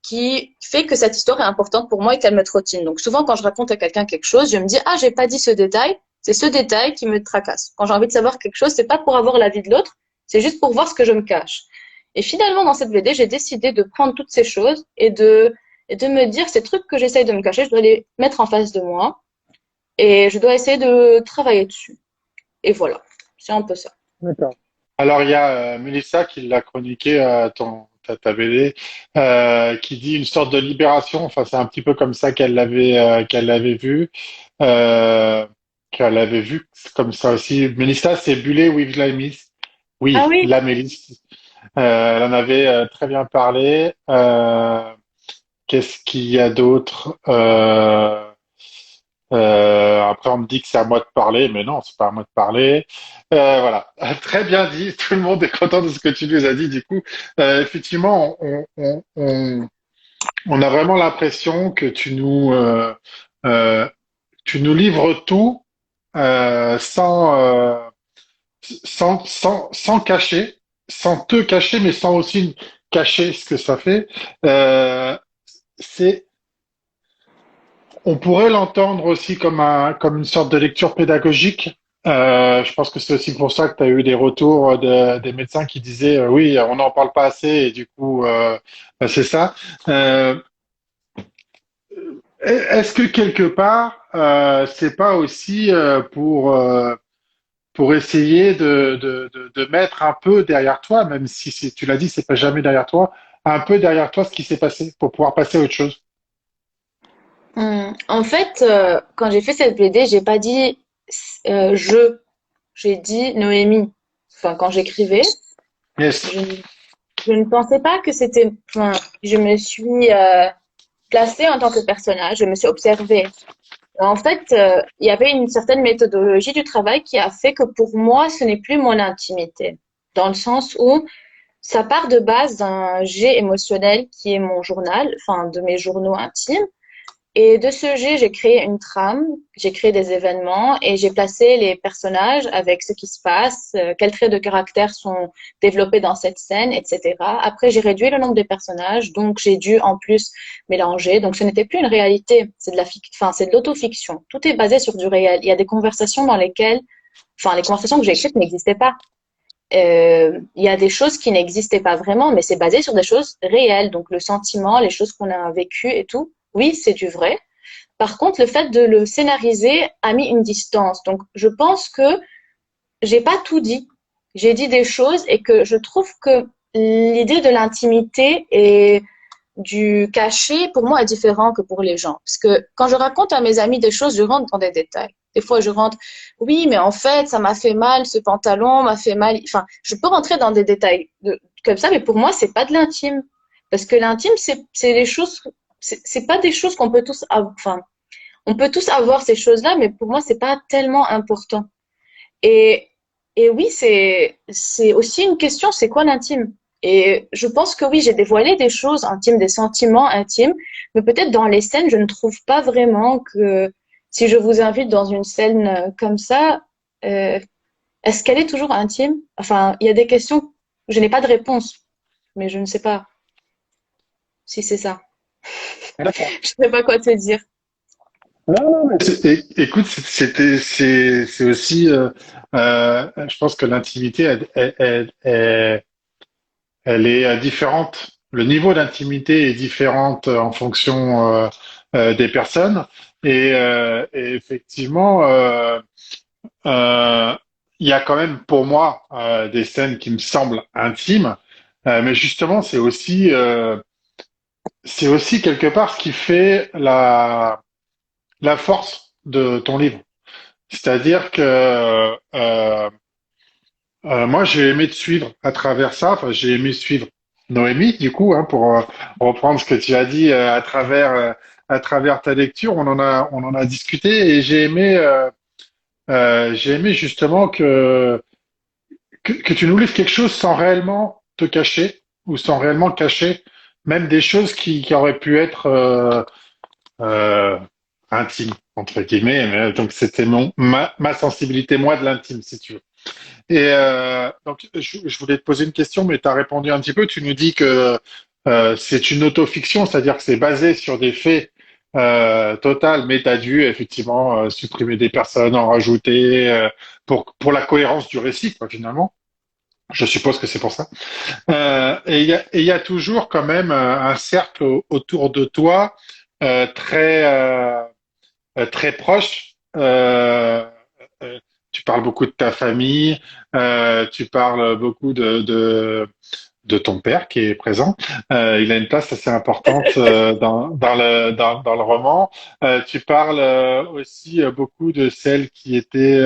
Speaker 2: qui fait que cette histoire est importante pour moi et qu'elle me trottine. Donc souvent, quand je raconte à quelqu'un quelque chose, je me dis, ah, j'ai pas dit ce détail, c'est ce détail qui me tracasse. Quand j'ai envie de savoir quelque chose, c'est pas pour avoir l'avis de l'autre, c'est juste pour voir ce que je me cache. Et finalement, dans cette BD, j'ai décidé de prendre toutes ces choses et de me dire, ces trucs que j'essaye de me cacher, je dois les mettre en face de moi et je dois essayer de travailler dessus. Et voilà, c'est un peu ça.
Speaker 1: D'accord. Alors il y a Mélissa qui l'a chroniqué ta BD, qui dit une sorte de libération. Enfin, c'est un petit peu comme ça qu'elle l'avait vu, euh, qu'elle avait vu comme ça aussi. Mélissa, c'est Bullé with la Miss.
Speaker 2: Ah
Speaker 1: Oui,
Speaker 2: oui,
Speaker 1: la Mélis. Elle en avait très bien parlé. Qu'est-ce qu'il y a d'autre? Après, on me dit que c'est à moi de parler, mais non, c'est pas à moi de parler. Voilà, très bien dit. Tout le monde est content de ce que tu nous as dit. Du coup, effectivement, on a vraiment l'impression que euh, tu nous livres tout sans cacher, sans te cacher, mais sans aussi cacher ce que ça fait. Euh, c'est On pourrait l'entendre aussi comme une sorte de lecture pédagogique. Je pense que c'est aussi pour ça que tu as eu des retours des médecins qui disaient oui, on n'en parle pas assez et du coup, c'est ça. Euh, est-ce que quelque part, c'est pas aussi pour essayer de mettre un peu derrière toi, même si tu l'as dit, c'est pas jamais derrière toi, un peu derrière toi ce qui s'est passé pour pouvoir passer à autre chose.
Speaker 2: En fait, quand j'ai fait cette BD, j'ai pas dit j'ai dit Noémie. Enfin, quand j'écrivais,
Speaker 1: Yes.
Speaker 2: je, ne- je ne pensais pas que c'était. Enfin, je me suis placée en tant que personnage, je me suis observée. En fait, il y avait une certaine méthodologie du travail qui a fait que pour moi, ce n'est plus mon intimité. Dans le sens où ça part de base d'un jet émotionnel qui est mon journal, enfin de mes journaux intimes. Et de ce jet, j'ai créé une trame, j'ai créé des événements et j'ai placé les personnages avec ce qui se passe, quels traits de caractère sont développés dans cette scène, etc. Après, j'ai réduit le nombre de personnages, donc j'ai dû en plus mélanger. Donc, ce n'était plus une réalité, c'est de la enfin, c'est de l'autofiction. Tout est basé sur du réel. Il y a des conversations dans lesquelles, enfin, les conversations que j'ai écrites n'existaient pas. Il y a des choses qui n'existaient pas vraiment, mais c'est basé sur des choses réelles. Donc, le sentiment, les choses qu'on a vécues et tout, oui, c'est du vrai. Par contre, le fait de le scénariser a mis une distance. Donc, je pense que j'ai pas tout dit. J'ai dit des choses et que je trouve que l'idée de l'intimité et du cachet, pour moi, est différent que pour les gens. Parce que quand je raconte à mes amis des choses, je rentre dans des détails. Des fois, je rentre, oui, mais en fait, ça m'a fait mal, ce pantalon m'a fait mal. Enfin, je peux rentrer dans des détails comme ça, mais pour moi, c'est pas de l'intime. Parce que l'intime, c'est des choses, c'est pas des choses qu'on peut tous, enfin, on peut tous avoir ces choses-là, mais pour moi, c'est pas tellement important. Et, et oui, c'est aussi une question, c'est quoi l'intime? Et je pense que oui, j'ai dévoilé des choses intimes, des sentiments intimes, mais peut-être dans les scènes, je ne trouve pas vraiment que si je vous invite dans une scène comme ça, euh, est-ce qu'elle est toujours intime? Enfin, il y a des questions, je n'ai pas de réponse, mais je ne sais pas si c'est ça.
Speaker 1: D'accord.
Speaker 2: Je ne sais pas quoi te dire.
Speaker 1: Non, non, mais écoute, c'est aussi, je pense que l'intimité, elle est différente. Le niveau d'intimité est différent en fonction des personnes. Et effectivement, euh, il y a quand même pour moi des scènes qui me semblent intimes. Mais justement, c'est aussi quelque part ce qui fait la force de ton livre. C'est-à-dire que moi, j'ai aimé te suivre à travers ça. Enfin, j'ai aimé suivre Noémie, du coup, hein, pour reprendre ce que tu as dit à travers ta lecture. On en a discuté et j'ai aimé justement que tu nous livres quelque chose sans réellement te cacher ou sans réellement cacher même des choses qui auraient pu être euh, intimes entre guillemets. Mais, donc, c'était ma sensibilité, moi, de l'intime, si tu veux. Et donc, je voulais te poser une question, mais tu as répondu un petit peu. Tu nous dis que c'est une autofiction, c'est-à-dire que c'est basé sur des faits total, mais tu as dû effectivement supprimer des personnes, en rajouter pour la cohérence du récit, quoi, finalement. Je suppose que c'est pour ça. Et il y a toujours quand même un cercle autour de toi très proche. Tu parles beaucoup de ta famille, tu parles beaucoup de ton père qui est présent. Il a une place assez importante dans le roman. Tu parles aussi beaucoup de celle qui était...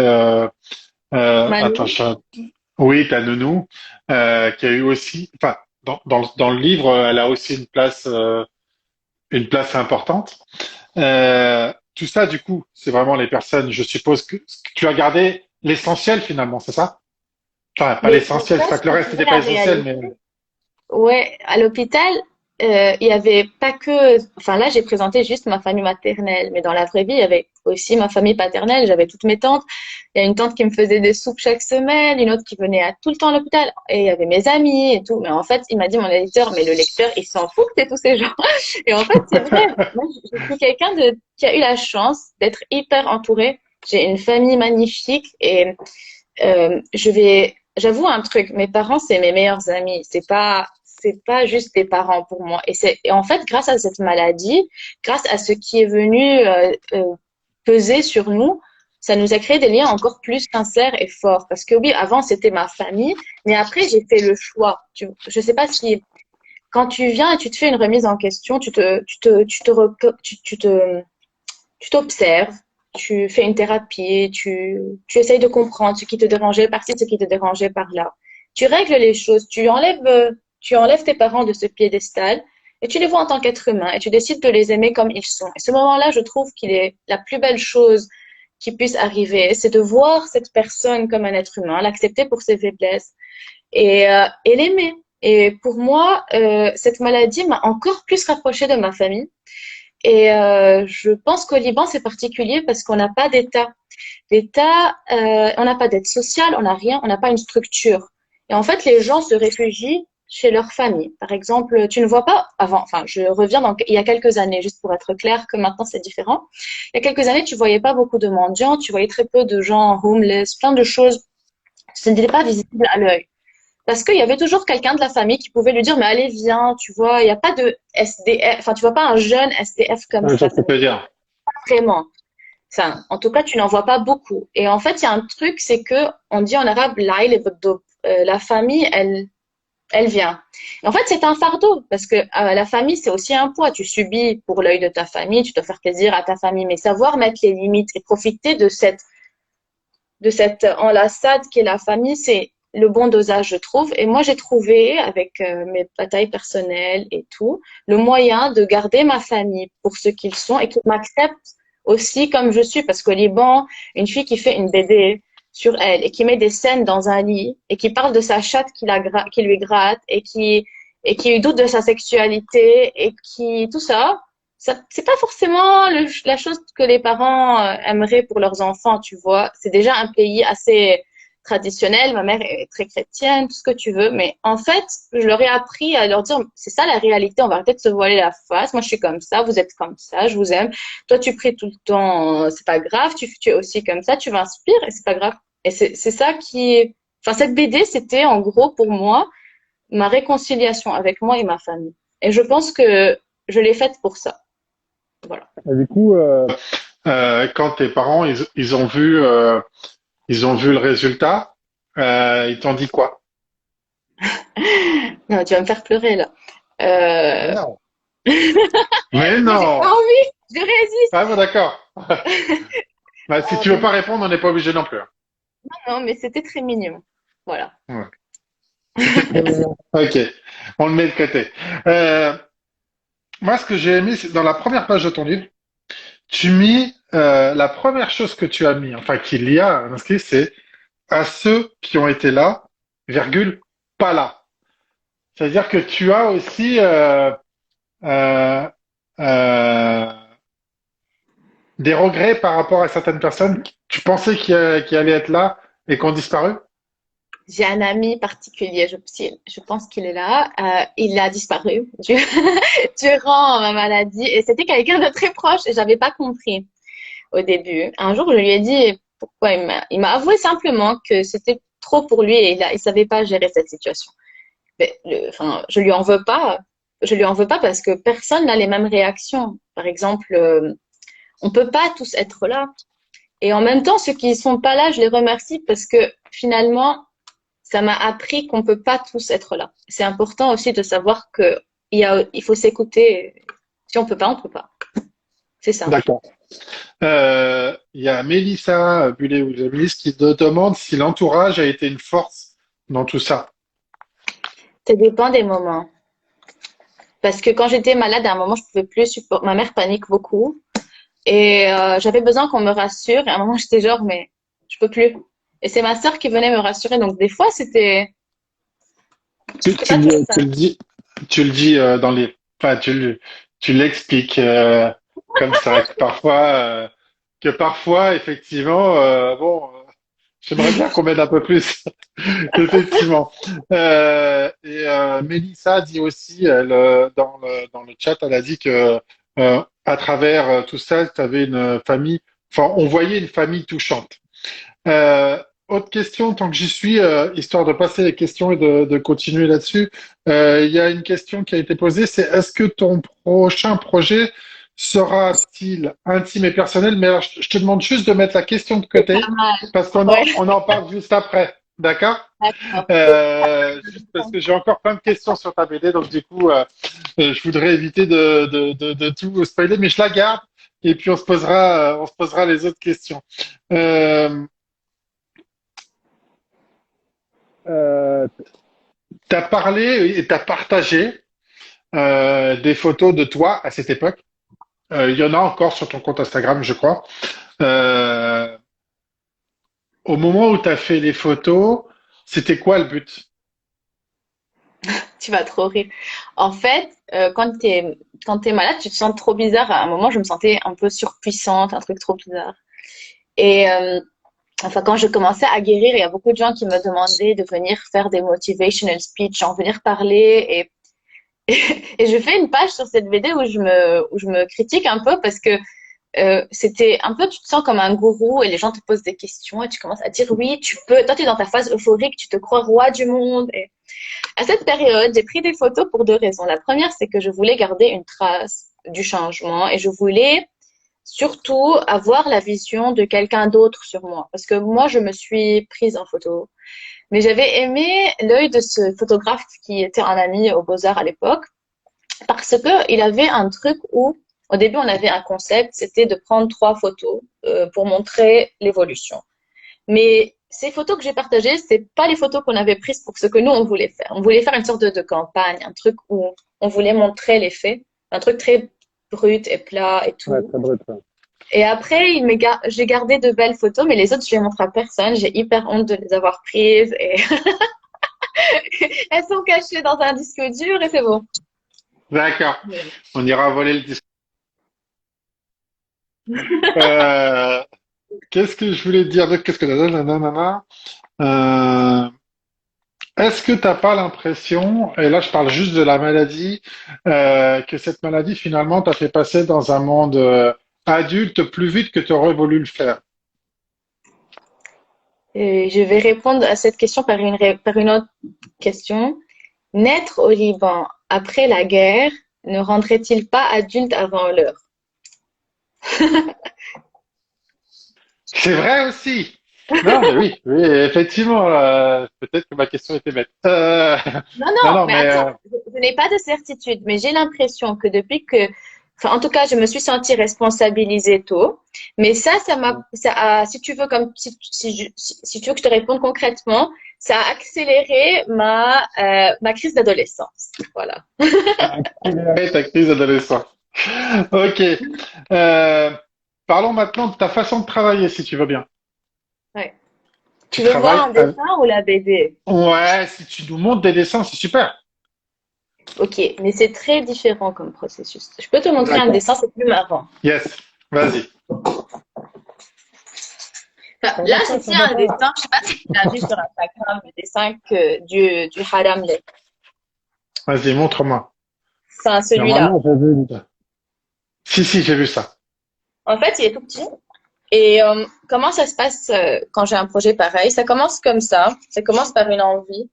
Speaker 1: attends,
Speaker 2: Manu?
Speaker 1: oui, ta nounou, qui a eu aussi... Enfin, dans le livre, elle a aussi une place importante. Tout ça, du coup, c'est vraiment les personnes, je suppose que tu as gardé l'essentiel finalement, c'est ça? Enfin, pas l'essentiel, c'est pas
Speaker 2: L'essentiel,
Speaker 1: que le
Speaker 2: je
Speaker 1: reste
Speaker 2: dirais
Speaker 1: n'était pas
Speaker 2: la
Speaker 1: essentiel,
Speaker 2: réalité.
Speaker 1: mais
Speaker 2: Ouais, à l'hôpital, il y avait pas que, enfin là j'ai présenté juste ma famille maternelle, mais dans la vraie vie il y avait aussi ma famille paternelle. J'avais toutes mes tantes. Il y a une tante qui me faisait des soupes chaque semaine, une autre qui venait à tout le temps à l'hôpital, et il y avait mes amis et tout. Mais en fait, il m'a dit mon éditeur, mais le lecteur il s'en fout que c'est tous ces gens. Et en fait c'est vrai. Moi, je suis quelqu'un de qui a eu la chance d'être hyper entourée. J'ai une famille magnifique et j'avoue un truc, mes parents, c'est mes meilleurs amis. C'est pas, c'est pas juste des parents pour moi. Et en fait, grâce à cette maladie, grâce à ce qui est venu peser sur nous, ça nous a créé des liens encore plus sincères et forts. Parce que oui, avant, c'était ma famille, mais après, j'ai fait le choix. Je sais pas si, quand tu viens et tu te fais une remise en question, tu t'observes, tu fais une thérapie, tu essayes de comprendre ce qui te dérangeait par-ci, ce qui te dérangeait par-là. Tu règles les choses, tu enlèves tes parents de ce piédestal et tu les vois en tant qu'être humain et tu décides de les aimer comme ils sont. Et ce moment-là, je trouve qu'il est la plus belle chose qui puisse arriver, c'est de voir cette personne comme un être humain, l'accepter pour ses faiblesses et l'aimer. Et pour moi, cette maladie m'a encore plus rapprochée de ma famille. Et je pense qu'au Liban, c'est particulier parce qu'on n'a pas d'État. L'État, on n'a pas d'aide sociale, on n'a rien, on n'a pas une structure. Et en fait, les gens se réfugient chez leur famille. Par exemple, tu ne vois pas avant, enfin, je reviens il y a quelques années, juste pour être clair que maintenant c'est différent. Il y a quelques années, tu voyais pas beaucoup de mendiants, tu voyais très peu de gens homeless, plein de choses. Ce n'était pas visible à l'œil. Parce qu'il y avait toujours quelqu'un de la famille qui pouvait lui dire, mais allez, viens, tu vois, il n'y a pas de SDF, enfin, tu vois pas un jeune SDF comme
Speaker 1: Je
Speaker 2: ça,
Speaker 1: sais pas dire.
Speaker 2: vraiment. Enfin, en tout cas, tu n'en vois pas beaucoup. Et en fait, il y a un truc, c'est que on dit en arabe, la famille, elle vient. Et en fait, c'est un fardeau parce que la famille, c'est aussi un poids. Tu subis pour l'œil de ta famille, tu dois faire plaisir à ta famille, mais savoir mettre les limites et profiter de cette enlaçade qui est la famille, c'est le bon dosage, je trouve. Et moi, j'ai trouvé, avec mes batailles personnelles et tout, le moyen de garder ma famille pour ce qu'ils sont et qu'ils m'acceptent aussi comme je suis. Parce qu'au Liban, une fille qui fait une BD sur elle et qui met des scènes dans un lit et qui parle de sa chatte qui lui gratte et qui doute de sa sexualité et qui, tout ça, c'est pas forcément la chose que les parents aimeraient pour leurs enfants, tu vois. C'est déjà un pays assez traditionnel. Ma mère est très chrétienne, tout ce que tu veux. Mais en fait, je leur ai appris à leur dire, c'est ça la réalité. On va arrêter de se voiler la face. Moi, je suis comme ça. Vous êtes comme ça. Je vous aime. Toi, tu pries tout le temps. C'est pas grave. Tu es aussi comme ça. Tu m'inspires et c'est pas grave. Et c'est ça qui, enfin, cette BD, c'était en gros pour moi ma réconciliation avec moi et ma famille. Et je pense que je l'ai faite pour ça. Voilà.
Speaker 1: Et du coup, quand tes parents ils ont vu le résultat, ils t'ont dit quoi?
Speaker 2: Non, tu vas me faire pleurer là.
Speaker 1: Mais
Speaker 2: Euh...
Speaker 1: non. Mais
Speaker 2: Mais j'ai pas
Speaker 1: non.
Speaker 2: envie, je résiste.
Speaker 1: Ah bon, d'accord. Bah, si tu veux
Speaker 2: Mais
Speaker 1: pas répondre, on n'est pas obligé non plus.
Speaker 2: non, mais c'était très mignon. Voilà.
Speaker 1: Ouais. C'était très mignon. Ok, on le met de côté. Euh, Moi, ce que j'ai aimé, c'est dans la première page de ton livre, tu mis la première chose que tu as mis, enfin qu'il y a inscrit, c'est à ceux qui ont été là, virgule, pas là. C'est-à-dire que tu as aussi euh, euh, des regrets par rapport à certaines personnes que tu pensais qui allaient être là et qui ont disparu?
Speaker 2: J'ai un ami particulier, je pense qu'il est là. Il a disparu durant ma maladie et c'était quelqu'un de très proche et j'avais pas compris au début. Un jour, je lui ai dit pourquoi il m'a avoué simplement que c'était trop pour lui et il savait pas gérer cette situation. Mais enfin, je lui en veux pas parce que personne n'a les mêmes réactions. Par exemple, on peut pas tous être là. Et en même temps, ceux qui sont pas là, je les remercie parce que finalement, ça m'a appris qu'on peut pas tous être là. C'est important aussi de savoir que il faut s'écouter. Si on peut pas, on peut pas. C'est simple.
Speaker 1: D'accord. Il y a Mélissa Bullet-Williams qui te demande si l'entourage a été une force dans tout ça.
Speaker 2: Ça dépend des moments. Parce que quand j'étais malade, à un moment, je pouvais plus supporter. Ma mère panique beaucoup. Et j'avais besoin qu'on me rassure. Et à un moment, j'étais genre, mais je peux plus. Et c'est ma sœur qui venait me rassurer. Donc, des fois,
Speaker 1: Tu,
Speaker 2: c'était
Speaker 1: tu,
Speaker 2: pas très
Speaker 1: le- tu
Speaker 2: simple.
Speaker 1: le dis, tu le dis dans les, enfin, tu l'expliques comme ça que parfois, effectivement, bon, j'aimerais bien qu'on m'aide un peu plus, effectivement. Mélissa dit aussi, elle, dans le chat, elle a dit que à travers tout ça, tu avais une famille, enfin, on voyait une famille touchante. Euh, autre question, tant que j'y suis, histoire de passer les questions et de continuer là-dessus. Il y a une question qui a été posée, c'est est-ce que ton prochain projet sera-t-il intime et personnel? Mais alors, je te demande juste de mettre la question de
Speaker 2: Pas
Speaker 1: côté,
Speaker 2: mal.
Speaker 1: parce
Speaker 2: Ouais,
Speaker 1: on en parle juste après. D'accord?
Speaker 2: d'accord.
Speaker 1: Juste parce que j'ai encore plein de questions sur ta BD, donc du coup, je voudrais éviter de tout spoiler, mais je la garde et puis on se posera les autres questions. Euh, T'as parlé et t'as partagé des photos de toi à cette époque. Il y en a encore sur ton compte Instagram, je crois. Euh, Au moment où t'as fait les photos, c'était quoi le but?
Speaker 2: Tu vas trop rire. En fait, quand t'es malade, tu te sens trop bizarre. À un moment, je me sentais un peu surpuissante, un truc trop bizarre. Et enfin, quand je commençais à guérir, il y a beaucoup de gens qui me demandaient de venir faire des motivational speech, genre venir parler. Et je fais une page sur cette BD où je me critique un peu parce que c'était un peu, tu te sens comme un gourou et les gens te posent des questions et tu commences à dire oui, tu peux. Toi, tu es dans ta phase euphorique, tu te crois roi du monde. Et à cette période, j'ai pris des photos pour deux raisons. La première, c'est que je voulais garder une trace du changement et je voulais surtout avoir la vision de quelqu'un d'autre sur moi. Parce que moi, je me suis prise en photo. Mais j'avais aimé l'œil de ce photographe qui était un ami aux Beaux-Arts à l'époque parce que il avait un truc où, au début, on avait un concept, c'était de prendre trois photos pour montrer l'évolution. Mais ces photos que j'ai partagées, c'est pas les photos qu'on avait prises pour ce que nous on voulait faire. On voulait faire une sorte de campagne, un truc où on voulait montrer les faits, un truc très brut et plat et
Speaker 1: Ouais,
Speaker 2: tout.
Speaker 1: très brut. Ouais.
Speaker 2: Et après, j'ai gardé de belles photos, mais les autres, je les montre à personne. J'ai hyper honte de les avoir prises et elles sont cachées dans un disque dur et c'est bon.
Speaker 1: D'accord. On ira voler le disque. Euh, Qu'est-ce que je voulais dire d'autre? Qu'est-ce que nanana. Euh, Est-ce que t'as pas l'impression, et là je parle juste de la maladie, que cette maladie finalement t'a fait passer dans un monde adulte plus vite que tu aurais voulu le faire?
Speaker 2: Et je vais répondre à cette question par une autre question. Naître au Liban après la guerre ne rendrait-il pas adulte avant l'heure?
Speaker 1: C'est vrai aussi. Non, mais oui, oui, effectivement, peut-être que ma question était bête.
Speaker 2: Non,
Speaker 1: Non,
Speaker 2: non,
Speaker 1: non,
Speaker 2: mais
Speaker 1: mais
Speaker 2: attends, je n'ai pas de certitude, mais j'ai l'impression que depuis que, enfin, en tout cas, je me suis sentie responsabilisée tôt. Mais ça a, si tu veux, si tu veux que je te réponde concrètement, ça a accéléré ma crise d'adolescence. Voilà.
Speaker 1: t'as accéléré ta crise d'adolescent. Ok. Euh, Parlons maintenant de ta façon de travailler, si tu veux bien.
Speaker 2: Ouais.
Speaker 1: Tu
Speaker 2: Tu veux voir
Speaker 1: travailles
Speaker 2: un dessin ou la BD?
Speaker 1: Ouais, si tu nous montres des dessins, c'est super.
Speaker 2: Ok, mais c'est très différent comme processus. Je peux te montrer un
Speaker 1: D'accord.
Speaker 2: dessin, c'est plus marrant.
Speaker 1: Yes, vas-y.
Speaker 2: Enfin, là, ceci est un dessin, je sais pas si tu l'as vu sur Instagram, le dessin du Haram Lake.
Speaker 1: Vas-y, montre-moi.
Speaker 2: Enfin, celui-là.
Speaker 1: Normalement, j'ai vu. Si, si, j'ai vu ça.
Speaker 2: En fait, il est tout petit. Et comment ça se passe quand j'ai un projet pareil? Ça commence comme ça. Ça commence par une envie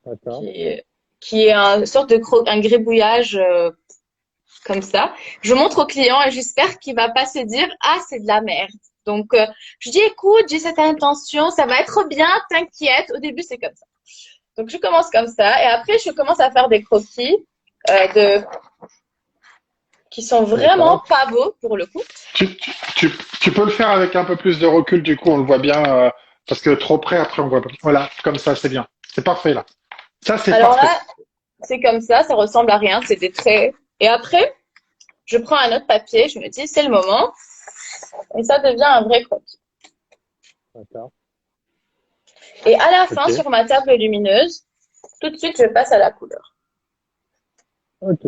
Speaker 1: D'accord.
Speaker 2: qui, qui est une sorte de un gribouillage comme ça. Je montre au client et j'espère qu'il va pas se dire, ah, c'est de la merde. Donc, je dis, écoute, j'ai cette intention, ça va être bien, t'inquiète. Au début, c'est comme ça. Donc, je commence comme ça et après, je commence à faire des croquis de qui sont vraiment
Speaker 1: D'accord.
Speaker 2: pas beaux pour le coup.
Speaker 1: Tu peux le faire avec un peu plus de recul, du coup, on le voit bien, parce que trop près, après, on voit pas. Voilà, comme ça, c'est bien. C'est parfait, là. Ça, c'est
Speaker 2: Alors
Speaker 1: parfait.
Speaker 2: là, c'est comme ça ressemble à rien, c'est des traits. Et après, je prends un autre papier, je me dis, c'est le moment, et ça devient un vrai croquis.
Speaker 1: D'accord.
Speaker 2: Et à la fin,
Speaker 1: Ok.
Speaker 2: sur ma table lumineuse, tout de suite, je passe à la couleur.
Speaker 1: Ok.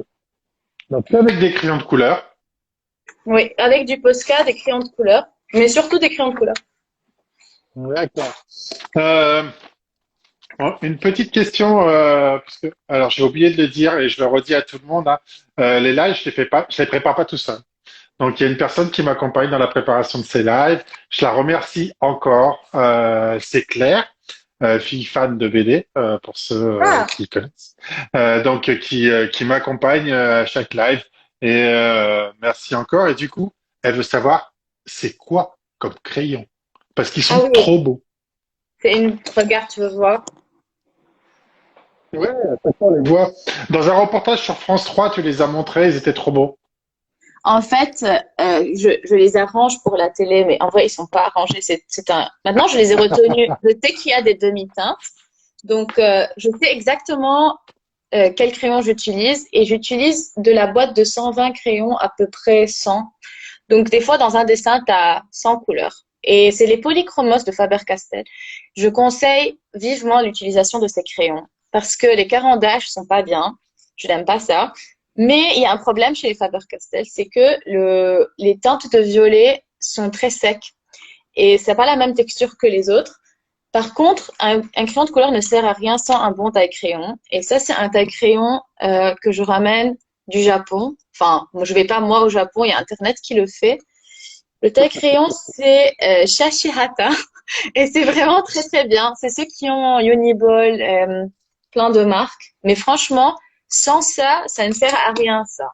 Speaker 1: Donc, avec des crayons de couleur.
Speaker 2: Oui, avec du Posca, des crayons de couleur, mais surtout des crayons de couleur.
Speaker 1: D'accord. Euh, une petite question, parce que, alors j'ai oublié de le dire et je le redis à tout le monde, hein, les lives, je les prépare pas tout seul. Donc, il y a une personne qui m'accompagne dans la préparation de ces lives. Je la remercie encore. C'est Claire, fille fan de BD, pour ceux
Speaker 2: Ah,
Speaker 1: qui connaissent. Qui m'accompagne à chaque live. Et merci encore. Et du coup, elle veut savoir, c'est quoi comme crayon? Parce qu'ils
Speaker 2: ah
Speaker 1: sont
Speaker 2: oui,
Speaker 1: trop beaux.
Speaker 2: c'est une. Regarde, tu veux voir?
Speaker 1: Ouais, on les voit. Dans un reportage sur France 3, tu les as montrés, ils étaient trop beaux.
Speaker 2: En fait, je les arrange pour la télé, mais en vrai, ils sont pas arrangés. C'est un. Maintenant, je les ai retenus. Je sais qu'il y a des demi-teintes, donc je sais exactement quel crayon j'utilise et j'utilise de la boîte de 120 crayons à peu près 100. Donc des fois, dans un dessin, tu as 100 couleurs. Et c'est les polychromos de Faber-Castell. Je conseille vivement l'utilisation de ces crayons parce que les carandages sont pas bien. Je n'aime pas ça. Mais il y a un problème chez les Faber-Castell, c'est que les teintes de violet sont très secs et ça n'a pas la même texture que les autres. Par contre, un crayon de couleur ne sert à rien sans un bon taille-crayon. Et ça, c'est un taille-crayon que je ramène du Japon. Enfin, moi, je vais pas moi au Japon, il y a Internet qui le fait. Le taille-crayon, c'est Shashihata. Et c'est vraiment très, très bien. C'est ceux qui ont Uniball, plein de marques. Mais franchement, sans ça, ça ne sert à rien, ça.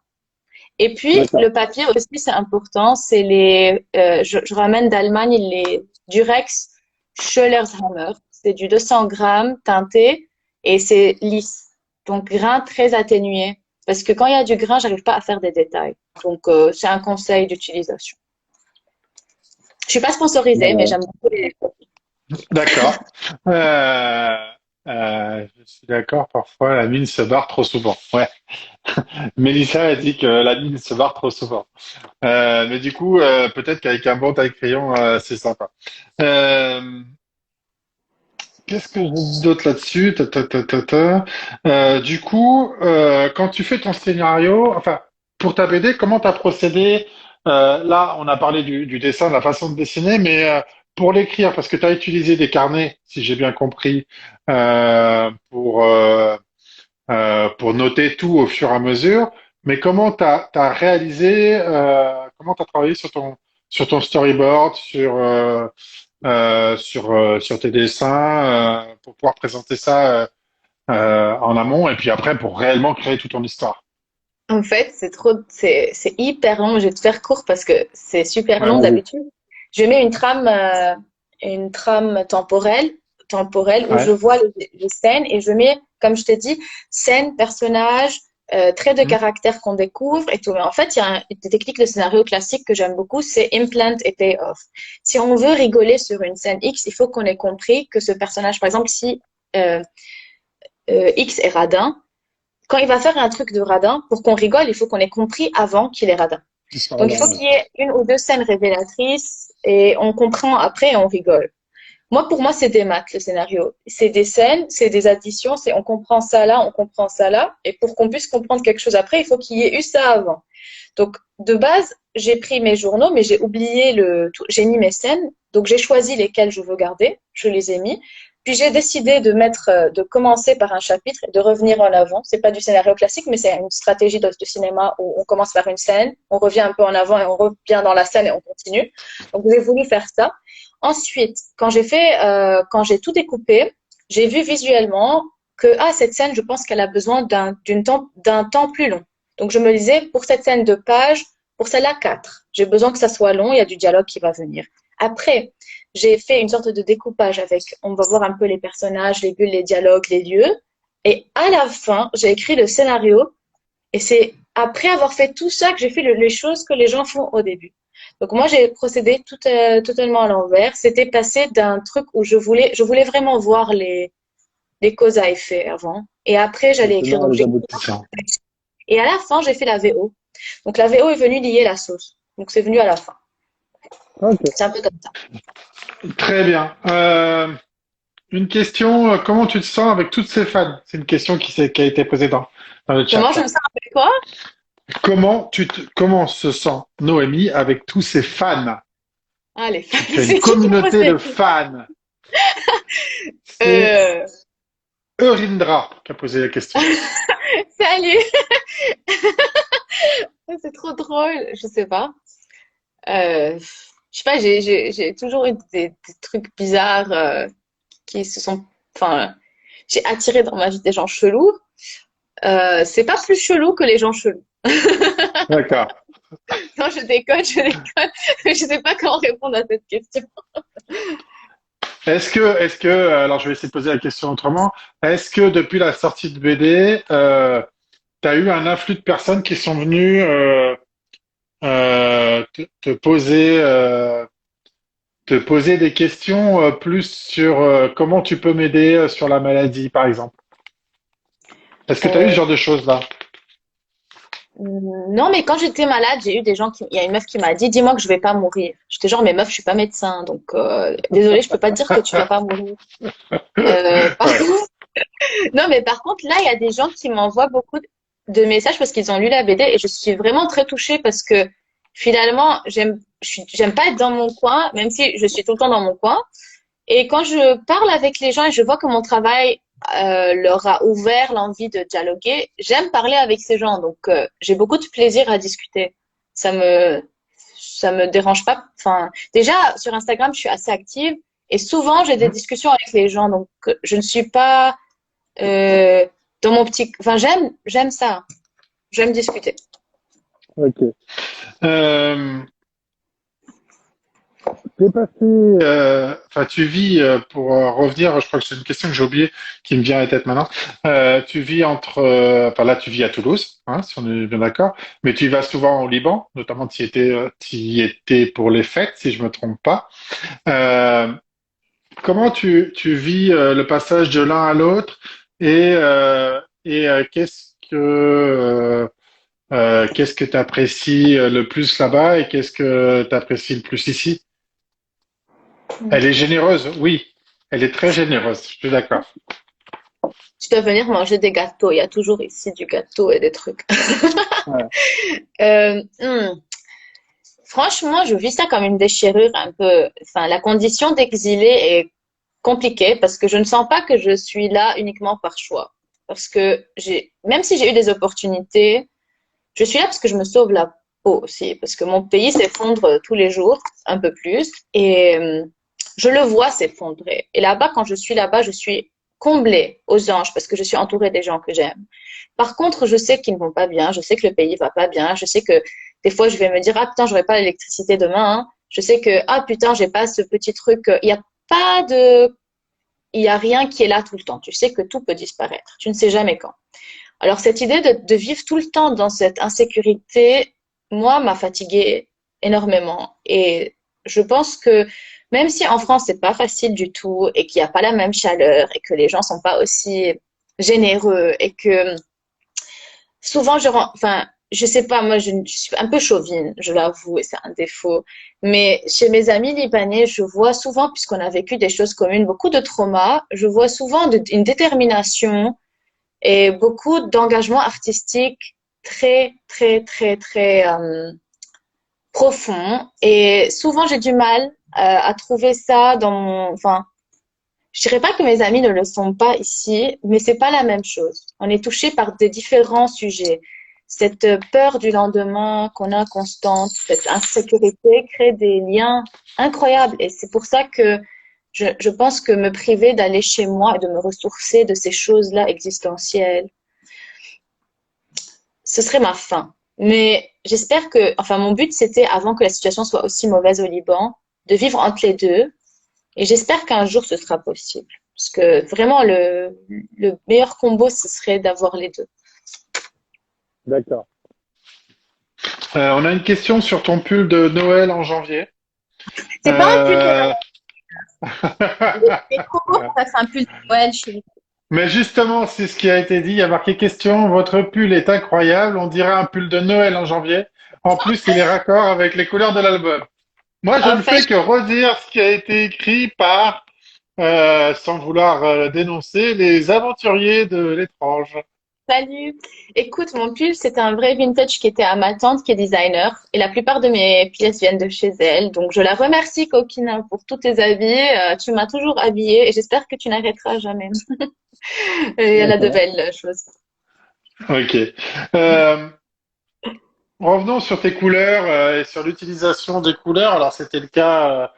Speaker 2: Et puis, le
Speaker 1: D'accord.
Speaker 2: papier aussi, c'est important. C'est je ramène d'Allemagne les Durex Schöllershammer. C'est du 200 grammes teinté et c'est lisse. Donc, grain très atténué. Parce que quand il y a du grain, j'arrive pas à faire des détails. Donc, c'est un conseil d'utilisation. Je suis pas sponsorisée, mais j'aime beaucoup les.
Speaker 1: D'accord. Euh, je suis d'accord, parfois la mine se barre trop souvent. Ouais. Mélissa a dit que la mine se barre trop souvent. Mais du coup, peut-être qu'avec un bon taille-crayon, c'est sympa. Euh, Qu'est-ce que je dis d'autre là-dessus? Du coup, quand tu fais ton scénario, enfin, pour ta BD, comment tu as procédé? Là, on a parlé du dessin, de la façon de dessiner, mais pour l'écrire, parce que tu as utilisé des carnets, si j'ai bien compris, pour noter tout au fur et à mesure. Mais comment tu as réalisé, comment tu as travaillé sur ton storyboard, sur tes dessins, pour pouvoir présenter ça en amont et puis après pour réellement créer toute ton histoire.
Speaker 2: En fait, c'est hyper long. Je vais te faire court parce que c'est super
Speaker 1: Ouais,
Speaker 2: long
Speaker 1: vas-y.
Speaker 2: d'habitude. Je mets une trame temporelle où je
Speaker 1: Ouais.
Speaker 2: vois les scènes et je mets, comme je t'ai dit, scènes, personnages, traits de
Speaker 1: Mhm.
Speaker 2: caractère qu'on découvre et tout. Mais en fait, il y a des techniques de scénario classique que j'aime beaucoup, c'est implant et payoff. Si on veut rigoler sur une scène X, il faut qu'on ait compris que ce personnage, par exemple, si euh, X est radin, quand il va faire un truc de radin, pour qu'on rigole, il faut qu'on ait compris avant qu'il est radin.
Speaker 1: Histoire
Speaker 2: Donc, il
Speaker 1: là,
Speaker 2: faut
Speaker 1: ouais.
Speaker 2: qu'il y ait une ou deux scènes révélatrices et on comprend après et on rigole. Pour moi, c'est des maths, le scénario. C'est des scènes, c'est des additions, c'est on comprend ça là, on comprend ça là. Et pour qu'on puisse comprendre quelque chose après, il faut qu'il y ait eu ça avant. Donc, de base, j'ai pris mes journaux, mais j'ai oublié j'ai mis mes scènes. Donc, j'ai choisi lesquelles je veux garder. Je les ai mis. Puis, j'ai décidé de commencer par un chapitre et de revenir en avant. C'est pas du scénario classique, mais c'est une stratégie de cinéma où on commence par une scène, on revient un peu en avant et on revient dans la scène et on continue. Donc, j'ai voulu faire ça. Ensuite, quand j'ai tout découpé, j'ai vu visuellement que, cette scène, je pense qu'elle a besoin d'un temps plus long. Donc, je me disais, pour cette scène de page, pour celle-là, 4. J'ai besoin que ça soit long, il y a du dialogue qui va venir. Après, j'ai fait une sorte de découpage on va voir un peu les personnages, les bulles, les dialogues, les lieux. Et à la fin, j'ai écrit le scénario. Et c'est après avoir fait tout ça que j'ai fait les choses que les gens font au début. Donc moi, j'ai procédé totalement à l'envers. C'était passé d'un truc où je voulais vraiment voir les causes à effet avant. Et après,
Speaker 1: Les
Speaker 2: j'allais écrire.
Speaker 1: tenants
Speaker 2: Donc,
Speaker 1: et les aboutissants.
Speaker 2: et à la fin, j'ai fait la VO. Donc la VO est venue lier la sauce. Donc c'est venu à la fin.
Speaker 1: Ok.
Speaker 2: C'est un peu comme ça.
Speaker 1: Très bien. Une question, comment tu te sens avec toutes ces fans? C'est une question qui a été posée dans le chat.
Speaker 2: Comment je me sens avec quoi?
Speaker 1: Comment se sent Noémie avec tous ces fans?
Speaker 2: Ah, les fans,
Speaker 1: Tu as une
Speaker 2: c'est qui pose
Speaker 1: communauté de
Speaker 2: cette question?
Speaker 1: fans. C'est
Speaker 2: Euh,
Speaker 1: Eurindra qui a posé la question.
Speaker 2: Salut! C'est trop drôle. Je sais pas. Je sais pas, j'ai toujours eu des trucs bizarres qui se sont, enfin, j'ai attiré dans ma vie des gens chelous. C'est pas plus chelou que les gens chelous.
Speaker 1: D'accord.
Speaker 2: Non, je déconne. Je sais pas comment répondre à cette question.
Speaker 1: Alors je vais essayer de poser la question autrement. Est-ce que depuis la sortie de BD, tu as eu un afflux de personnes qui sont venues te poser te poser des questions plus sur comment tu peux m'aider sur la maladie, par exemple. Est-ce que tu as eu ce
Speaker 2: Euh,
Speaker 1: genre de choses-là?
Speaker 2: non, mais quand j'étais malade, j'ai eu des gens il y a une meuf qui m'a dit, dis-moi que je vais pas mourir. J'étais genre, mais meuf, je suis pas médecin, donc désolée, je peux pas te dire que tu vas pas mourir. Par
Speaker 1: Ouais.
Speaker 2: contre, non, mais par contre, là, il y a des gens qui m'envoient beaucoup de messages parce qu'ils ont lu la BD et je suis vraiment très touchée parce que finalement, j'aime pas être dans mon coin, même si je suis tout le temps dans mon coin. Et quand je parle avec les gens et je vois que mon travail leur a ouvert l'envie de dialoguer, j'aime parler avec ces gens. Donc, j'ai beaucoup de plaisir à discuter. Ça me, ça me dérange pas. Enfin, déjà, sur Instagram, je suis assez active et souvent, j'ai des discussions avec les gens. Donc, je ne suis pas dans mon petit. Enfin, j'aime ça. J'aime discuter.
Speaker 1: Ok. Euh, T'es passé, enfin, tu vis, pour revenir, je crois que c'est une question que j'ai oubliée, qui me vient à la tête maintenant. Tu vis enfin là, tu vis à Toulouse, hein, si on est bien d'accord, mais tu vas souvent au Liban, notamment tu y étais pour les fêtes, si je me trompe pas. Euh, Comment tu vis le passage de l'un à l'autre et qu'est-ce que tu apprécies le plus là-bas et qu'est-ce que tu apprécies le plus ici? Elle est généreuse, oui. Elle est très généreuse, je suis d'accord.
Speaker 2: Tu dois venir manger des gâteaux. Il y a toujours ici du gâteau et des trucs.
Speaker 1: Ouais.
Speaker 2: Euh, hmm. Franchement, je vis ça comme une déchirure un peu. Enfin, la condition d'exilé est compliquée parce que je ne sens pas que je suis là uniquement par choix. Parce que même si j'ai eu des opportunités, je suis là parce que je me sauve la peau aussi. Parce que mon pays s'effondre tous les jours, un peu plus. Et je le vois s'effondrer. Et là-bas, quand je suis là-bas, je suis comblée aux anges parce que je suis entourée des gens que j'aime. Par contre, je sais qu'ils ne vont pas bien, je sais que le pays va pas bien, je sais que des fois je vais me dire ah putain, j'aurai pas l'électricité demain, hein. Je sais que ah putain, j'ai pas ce petit truc, il y a pas de il y a rien qui est là tout le temps. Tu sais que tout peut disparaître. Tu ne sais jamais quand. Alors cette idée de vivre tout le temps dans cette insécurité, moi, m'a fatiguée énormément. Et je pense que même si en France c'est pas facile du tout et qu'il n'y a pas la même chaleur et que les gens sont pas aussi généreux et que souvent enfin, je sais pas, moi je suis un peu chauvine, je l'avoue, et c'est un défaut. Mais chez mes amis libanais, je vois souvent, puisqu'on a vécu des choses communes, beaucoup de traumas, je vois souvent une détermination et beaucoup d'engagement artistique très, très, très, très profond. Et souvent, j'ai du mal à trouver ça dans enfin, je dirais pas que mes amis ne le sont pas ici, mais c'est pas la même chose. On est touché par des différents sujets. Cette peur du lendemain qu'on a constante, cette insécurité crée des liens incroyables. Et c'est pour ça que je pense que me priver d'aller chez moi et de me ressourcer de ces choses-là existentielles, ce serait ma fin. Mais j'espère que, enfin, mon but, c'était, avant que la situation soit aussi mauvaise au Liban, de vivre entre les deux. Et j'espère qu'un jour, ce sera possible. Parce que vraiment, le meilleur combo, ce serait d'avoir les deux.
Speaker 1: D'accord. On a une question sur ton pull de Noël en janvier.
Speaker 2: C'est pas un pull de
Speaker 1: Euh,
Speaker 2: les promos, ça fait un pull de Noël chez nous.
Speaker 1: Mais justement, c'est ce qui a été dit. Il y a marqué question. Votre pull est incroyable. On dirait un pull de Noël en janvier. En plus, il est raccord avec les couleurs de l'album. Moi, je
Speaker 2: En
Speaker 1: ne
Speaker 2: fait,
Speaker 1: fais que redire ce qui a été écrit par, sans vouloir dénoncer, les aventuriers de l'étrange.
Speaker 2: salut. Écoute, mon pull, c'est un vrai vintage qui était à ma tante qui est designer. Et la plupart de mes pièces viennent de chez elle. Donc, je la remercie, Coquine, pour tous tes habits. Tu m'as toujours habillée et j'espère que tu n'arrêteras jamais. Et elle a de
Speaker 1: D'accord.
Speaker 2: belles choses.
Speaker 1: Ok. Euh, revenons sur tes couleurs et sur l'utilisation des couleurs. Alors, c'était le cas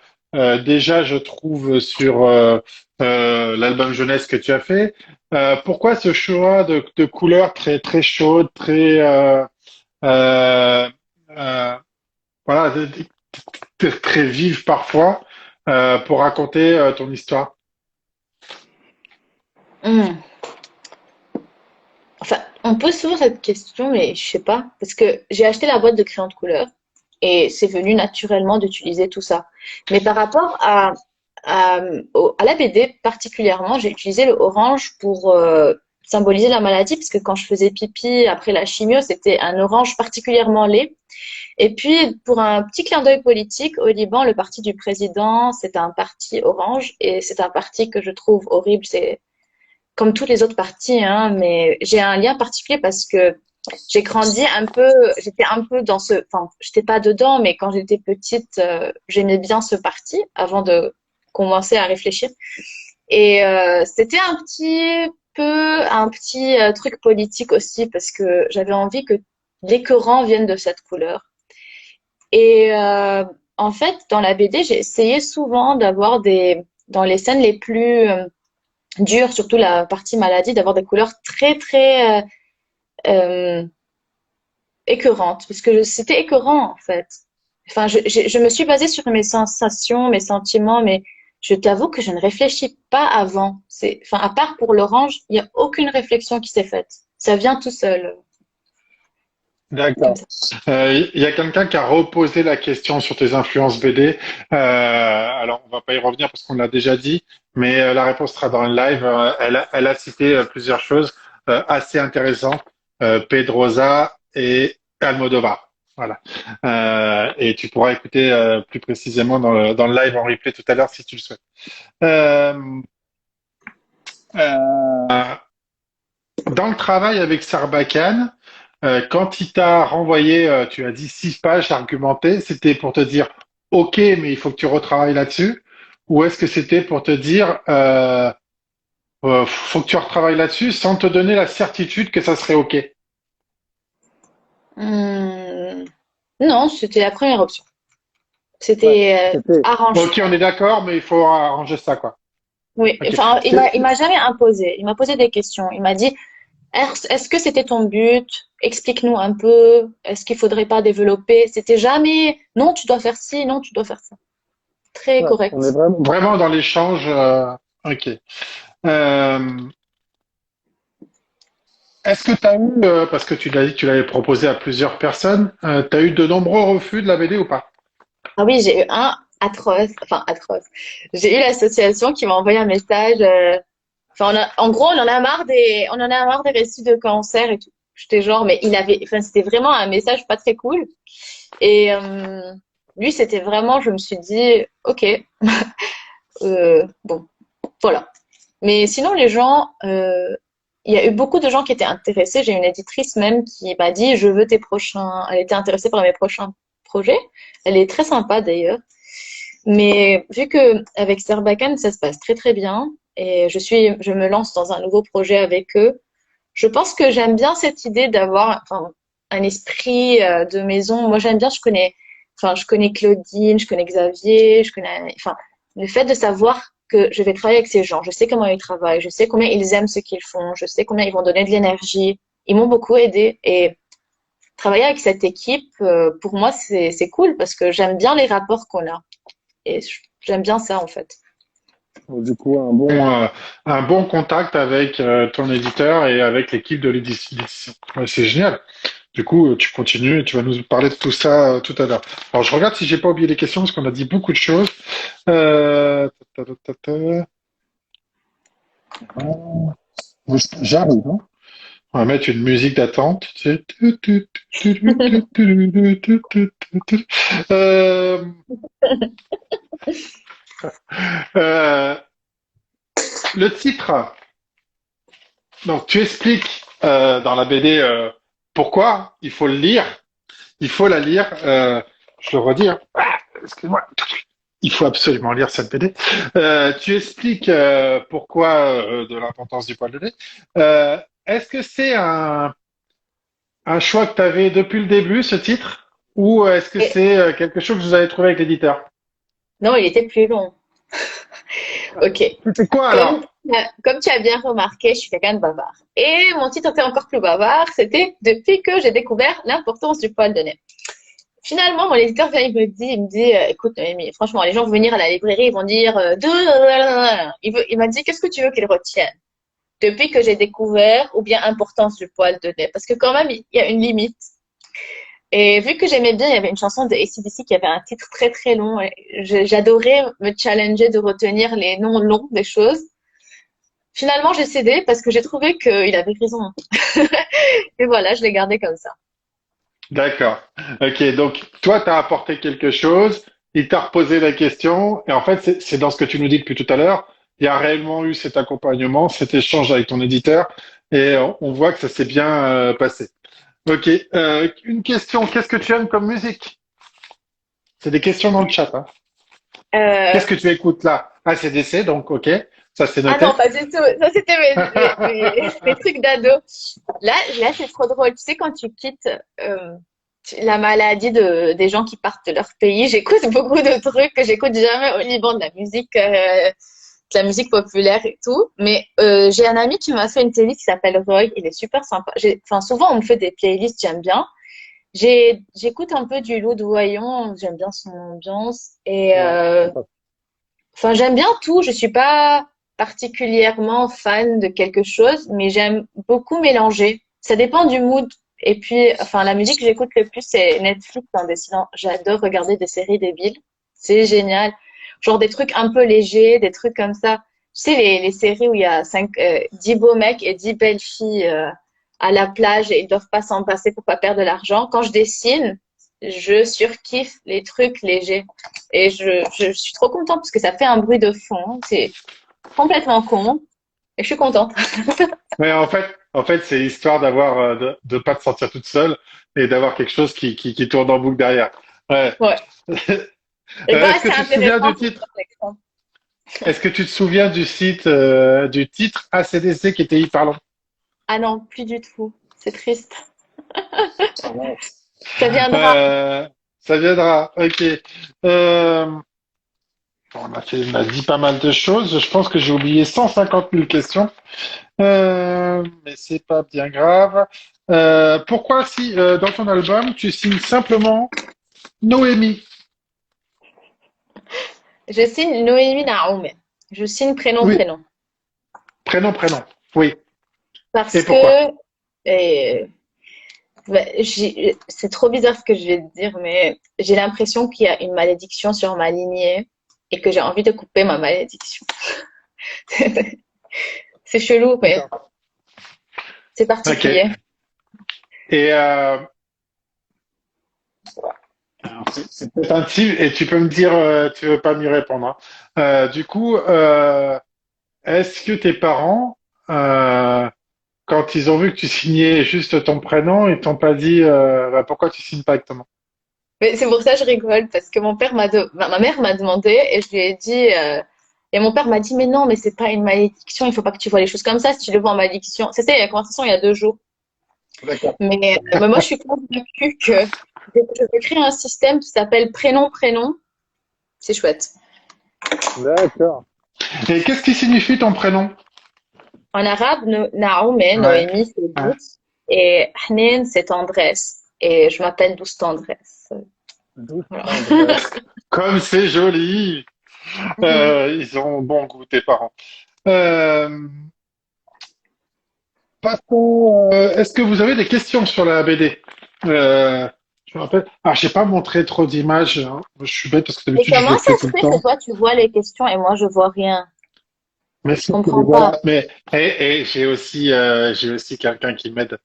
Speaker 1: déjà, je trouve, sur l'album jeunesse que tu as fait. Pourquoi ce choix de couleurs très très chaudes, très euh, euh, voilà, très vives parfois pour raconter ton histoire?
Speaker 2: Hmm. Enfin, on pose souvent cette question, mais je sais pas, parce que j'ai acheté la boîte de crayons de couleur et c'est venu naturellement d'utiliser tout ça. Mais par rapport à la BD particulièrement, j'ai utilisé le orange pour symboliser la maladie, parce que quand je faisais pipi après la chimio, c'était un orange particulièrement laid. Et puis, pour un petit clin d'œil politique, au Liban, le parti du président, c'est un parti orange et c'est un parti que je trouve horrible. C'est comme tous les autres partis, hein, mais j'ai un lien particulier parce que j'ai grandi un peu, j'étais un peu dans ce, enfin, j'étais pas dedans, mais quand j'étais petite, j'aimais bien ce parti avant de commencer à réfléchir. Et c'était un petit truc politique aussi parce que j'avais envie que l'écœurant vienne de cette couleur. Et en fait, dans la BD, j'ai essayé souvent d'avoir dans les scènes les plus dures, surtout la partie maladie, d'avoir des couleurs très, très euh, écœurantes. Parce que c'était écœurant, en fait. Enfin, je me suis basée sur mes sensations, mes sentiments, mais je t'avoue que je ne réfléchis pas avant. Enfin, à part pour l'orange, il n'y a aucune réflexion qui s'est faite. Ça vient tout seul, comme
Speaker 1: D'accord.
Speaker 2: ça.
Speaker 1: Il y a quelqu'un qui a reposé la question sur tes influences BD. Alors, on va pas y revenir parce qu'on l'a déjà dit, mais la réponse sera dans le live. Elle a cité plusieurs choses assez intéressantes. Pedrosa et Almodovar. Voilà. Et tu pourras écouter plus précisément dans le live en replay tout à l'heure si tu le souhaites. Euh, euh, Dans le travail avec Sarbacane, quand il t'a renvoyé, tu as dit 6 pages argumentées, c'était pour te dire OK, mais il faut que tu retravailles là-dessus, ou est-ce que c'était pour te dire faut que tu retravailles là-dessus sans te donner la certitude que ça serait OK?
Speaker 2: Hum, non, c'était la première option.
Speaker 1: Ouais.
Speaker 2: C'était
Speaker 1: C'était
Speaker 2: arrange.
Speaker 1: OK, on est d'accord, mais il faut arranger ça, quoi.
Speaker 2: Oui,
Speaker 1: OK.
Speaker 2: enfin, il m'a jamais imposé. Il m'a posé des questions. Il m'a dit, est-ce que c'était ton but? Explique-nous un peu. Est-ce qu'il faudrait pas développer? C'était jamais, non, tu dois faire ci, non, tu dois faire ça. Très
Speaker 1: Ouais, on est
Speaker 2: correct.
Speaker 1: vraiment dans l'échange. OK. Euh, Est-ce que tu as eu, parce que tu l'as dit que tu l'avais proposé à plusieurs personnes, tu as eu de nombreux refus de la BD ou pas?
Speaker 2: Ah oui, j'ai eu un atroce, enfin atroce. J'ai eu l'association qui m'a envoyé un message. Enfin, en gros, on en a marre des récits de cancer et tout. J'étais genre, mais enfin, c'était vraiment un message pas très cool. Et lui, c'était vraiment, je me suis dit, ok, bon, voilà. Mais sinon, il y a eu beaucoup de gens qui étaient intéressés. J'ai une éditrice même qui m'a dit, je veux tes prochains. Elle était intéressée par mes prochains projets. Elle est très sympa d'ailleurs. Mais vu que avec Sarbacane, ça se passe très très bien et je me lance dans un nouveau projet avec eux. Je pense que j'aime bien cette idée d'avoir, enfin, un esprit de maison. Moi, j'aime bien. Je connais Claudine, je connais Xavier, enfin, le fait de savoir que je vais travailler avec ces gens. Je sais comment ils travaillent, je sais combien ils aiment ce qu'ils font, je sais combien ils vont donner de l'énergie. Ils m'ont beaucoup aidé et travailler avec cette équipe, pour moi, c'est cool parce que j'aime bien les rapports qu'on a. Et j'aime bien ça, en fait.
Speaker 1: Donc, du coup, un bon contact avec ton éditeur et avec l'équipe de l'édition. Ouais, c'est génial. Du coup, tu continues et tu vas nous parler de tout ça tout à l'heure. Alors, je regarde si j'ai pas oublié les questions parce qu'on a dit beaucoup de choses. Ta, ta, ta, ta, ta. J'arrive, hein. On va mettre une musique d'attente. Tu sais. Euh, euh, le titre. Donc, tu expliques dans la BD pourquoi il faut le lire, il faut la lire. Je le redis, hein. Excuse-moi. Il faut absolument lire cette BD. Tu expliques pourquoi de l'importance du poil de lait. Est-ce que c'est un choix que tu avais depuis le début, ce titre, ou est-ce que
Speaker 2: Et
Speaker 1: c'est quelque chose que vous avez trouvé avec l'éditeur?
Speaker 2: non, il était plus long. Ok.
Speaker 1: C'était quoi
Speaker 2: Comme,
Speaker 1: alors?
Speaker 2: comme tu as bien remarqué, je suis quelqu'un de bavard. Et mon titre était encore plus bavard. C'était depuis que j'ai découvert l'importance du poil de nez. Finalement, mon éditeur vient, il me dit, écoute, Noémie, franchement, les gens vont venir à la librairie, ils vont dire, il m'a dit, qu'est-ce que tu veux qu'ils retiennent? Depuis que j'ai découvert, ou bien importance du poil de nez. Parce que quand même, il y a une limite. Et vu que j'aimais bien, il y avait une chanson de AC/DC qui avait un titre très très long. Et j'adorais me challenger de retenir les noms longs des choses. Finalement, j'ai cédé parce que j'ai trouvé qu'il avait raison. Et voilà, je l'ai gardé comme ça.
Speaker 1: D'accord. Ok, donc toi, tu as apporté quelque chose, il t'a reposé la question, et en fait, c'est dans ce que tu nous dis depuis tout à l'heure, il y a réellement eu cet accompagnement, cet échange avec ton éditeur, et on voit que ça s'est bien passé. Ok, une question, qu'est-ce que tu aimes comme musique? C'est des questions dans le chat, hein.
Speaker 2: Euh,
Speaker 1: Qu'est-ce que tu écoutes là? ACDC, donc ok, ça c'est
Speaker 2: Ah
Speaker 1: noté.
Speaker 2: non, pas du tout. Ça, c'était mes trucs d'ado. Là, c'est trop drôle. Tu sais, quand tu quittes euh, la maladie des gens qui partent de leur pays, j'écoute beaucoup de trucs que j'écoute jamais au Liban, de la musique populaire et tout. Mais j'ai un ami qui m'a fait une playlist qui s'appelle Roy. Il est super sympa. Enfin, souvent, on me fait des playlists, j'aime bien. J'écoute un peu du Lou Doyon, j'aime bien son ambiance. Et
Speaker 1: Ouais.
Speaker 2: enfin, j'aime bien tout. Je suis pas particulièrement fan de quelque chose, mais j'aime beaucoup mélanger. Ça dépend du mood. Et puis, enfin, la musique que j'écoute le plus, c'est Netflix en dessinant. J'adore regarder des séries débiles. C'est génial. Genre des trucs un peu légers, des trucs comme ça. Tu sais, les séries où il y a 10 beaux mecs et 10 belles filles à la plage et ils doivent pas s'en passer pour pas perdre de l'argent. Quand je dessine, je surkiffe les trucs légers. Et je suis trop contente parce que ça fait un bruit de fond. C'est complètement con. Et je suis contente.
Speaker 1: Mais en fait, c'est histoire d'avoir de pas te sentir toute seule et d'avoir quelque chose qui tourne en boucle derrière. Ouais.
Speaker 2: Ouais. Et bah,
Speaker 1: Est-ce que
Speaker 2: c'est
Speaker 1: tu te souviens
Speaker 2: intéressant
Speaker 1: du
Speaker 2: pour
Speaker 1: titre?
Speaker 2: toi.
Speaker 1: Est-ce que tu te souviens du site, du titre ACDC qui était hyper long?
Speaker 2: Ah non, plus du tout. C'est triste.
Speaker 1: Ah mince.
Speaker 2: Ça viendra.
Speaker 1: Euh, Ça viendra. Ok. Euh, on a dit pas mal de choses. Je pense que j'ai oublié 150 000 questions. Mais c'est pas bien grave. Pourquoi si dans ton album tu signes simplement Noémie?
Speaker 2: Je signe Noémie Naoum. Je signe prénom,
Speaker 1: Oui,
Speaker 2: prénom.
Speaker 1: prénom, prénom. Oui. Et
Speaker 2: Parce
Speaker 1: pourquoi?
Speaker 2: que, euh, bah, c'est trop bizarre ce que je vais te dire, mais j'ai l'impression qu'il y a une malédiction sur ma lignée et que j'ai envie de couper ma malédiction. C'est chelou, mais
Speaker 1: D'accord.
Speaker 2: c'est
Speaker 1: Ok.
Speaker 2: particulier.
Speaker 1: Et alors, c'est peut-être intime et tu peux me dire, tu veux pas m'y répondre, hein. Du coup, est-ce que tes parents, euh, quand ils ont vu que tu signais juste ton prénom, ils t'ont pas dit bah, pourquoi tu signes pas avec ton nom?
Speaker 2: Mais c'est pour ça que je rigole, parce que ma mère m'a demandé et je lui ai dit, et mon père m'a dit, mais non, mais c'est pas une malédiction, il faut pas que tu vois les choses comme ça si tu le vois en malédiction. C'était la conversation il y a 2 jours.
Speaker 1: D'accord.
Speaker 2: Mais moi, je suis convaincue que je vais créer un système qui s'appelle prénom-prénom. C'est chouette.
Speaker 1: D'accord. Et qu'est-ce qui signifie ton prénom?
Speaker 2: En arabe, Naoumé,
Speaker 1: Ouais.
Speaker 2: Noémie, c'est
Speaker 1: Ouais.
Speaker 2: douce. Et Hnen, c'est tendresse. Et je m'appelle Douce Tendresse.
Speaker 1: Douce
Speaker 2: Voilà.
Speaker 1: tendresse. Comme c'est joli. Ils ont bon goût, tes parents. Euh, Passons. Est-ce que vous avez des questions sur la BD? Je me rappelle. Ah, j'ai pas montré trop d'images, hein. Je suis bête parce que
Speaker 2: Et
Speaker 1: d'habitude je
Speaker 2: comment
Speaker 1: le
Speaker 2: ça
Speaker 1: fais tout
Speaker 2: se
Speaker 1: le
Speaker 2: fait que
Speaker 1: temps.
Speaker 2: toi, tu vois les questions et moi, je vois rien?
Speaker 1: Mais
Speaker 2: Je
Speaker 1: si, je les
Speaker 2: comprends
Speaker 1: vois
Speaker 2: pas.
Speaker 1: là. Mais j'ai aussi quelqu'un qui m'aide.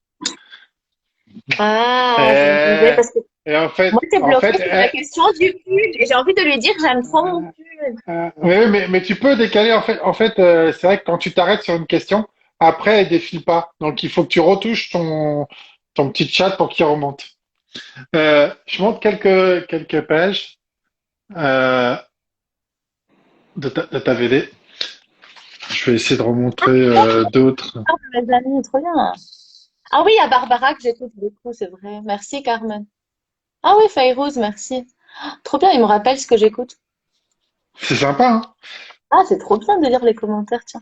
Speaker 2: Ah, je me disais,
Speaker 1: Et,
Speaker 2: parce que
Speaker 1: et en
Speaker 2: moi,
Speaker 1: fait,
Speaker 2: c'est
Speaker 1: en
Speaker 2: bloqué
Speaker 1: fait,
Speaker 2: sur la question du pull. Et j'ai envie de lui dire, j'aime trop mon pull.
Speaker 1: oui, mais tu peux décaler. En fait, c'est vrai que quand tu t'arrêtes sur une question, après, elle défile pas. Donc, il faut que tu retouches ton petit chat pour qu'il remonte. Je montre quelques pages euh, de ta BD. Je vais essayer de remontrer d'autres.
Speaker 2: Ah, mes amis, trop bien. Ah oui, à Barbara que j'écoute beaucoup, c'est vrai. Merci, Carmen. Ah oui, Fayrouz, merci. Trop bien, il me rappelle ce que j'écoute.
Speaker 1: C'est sympa, hein?
Speaker 2: Ah, c'est trop bien de lire les commentaires, tiens.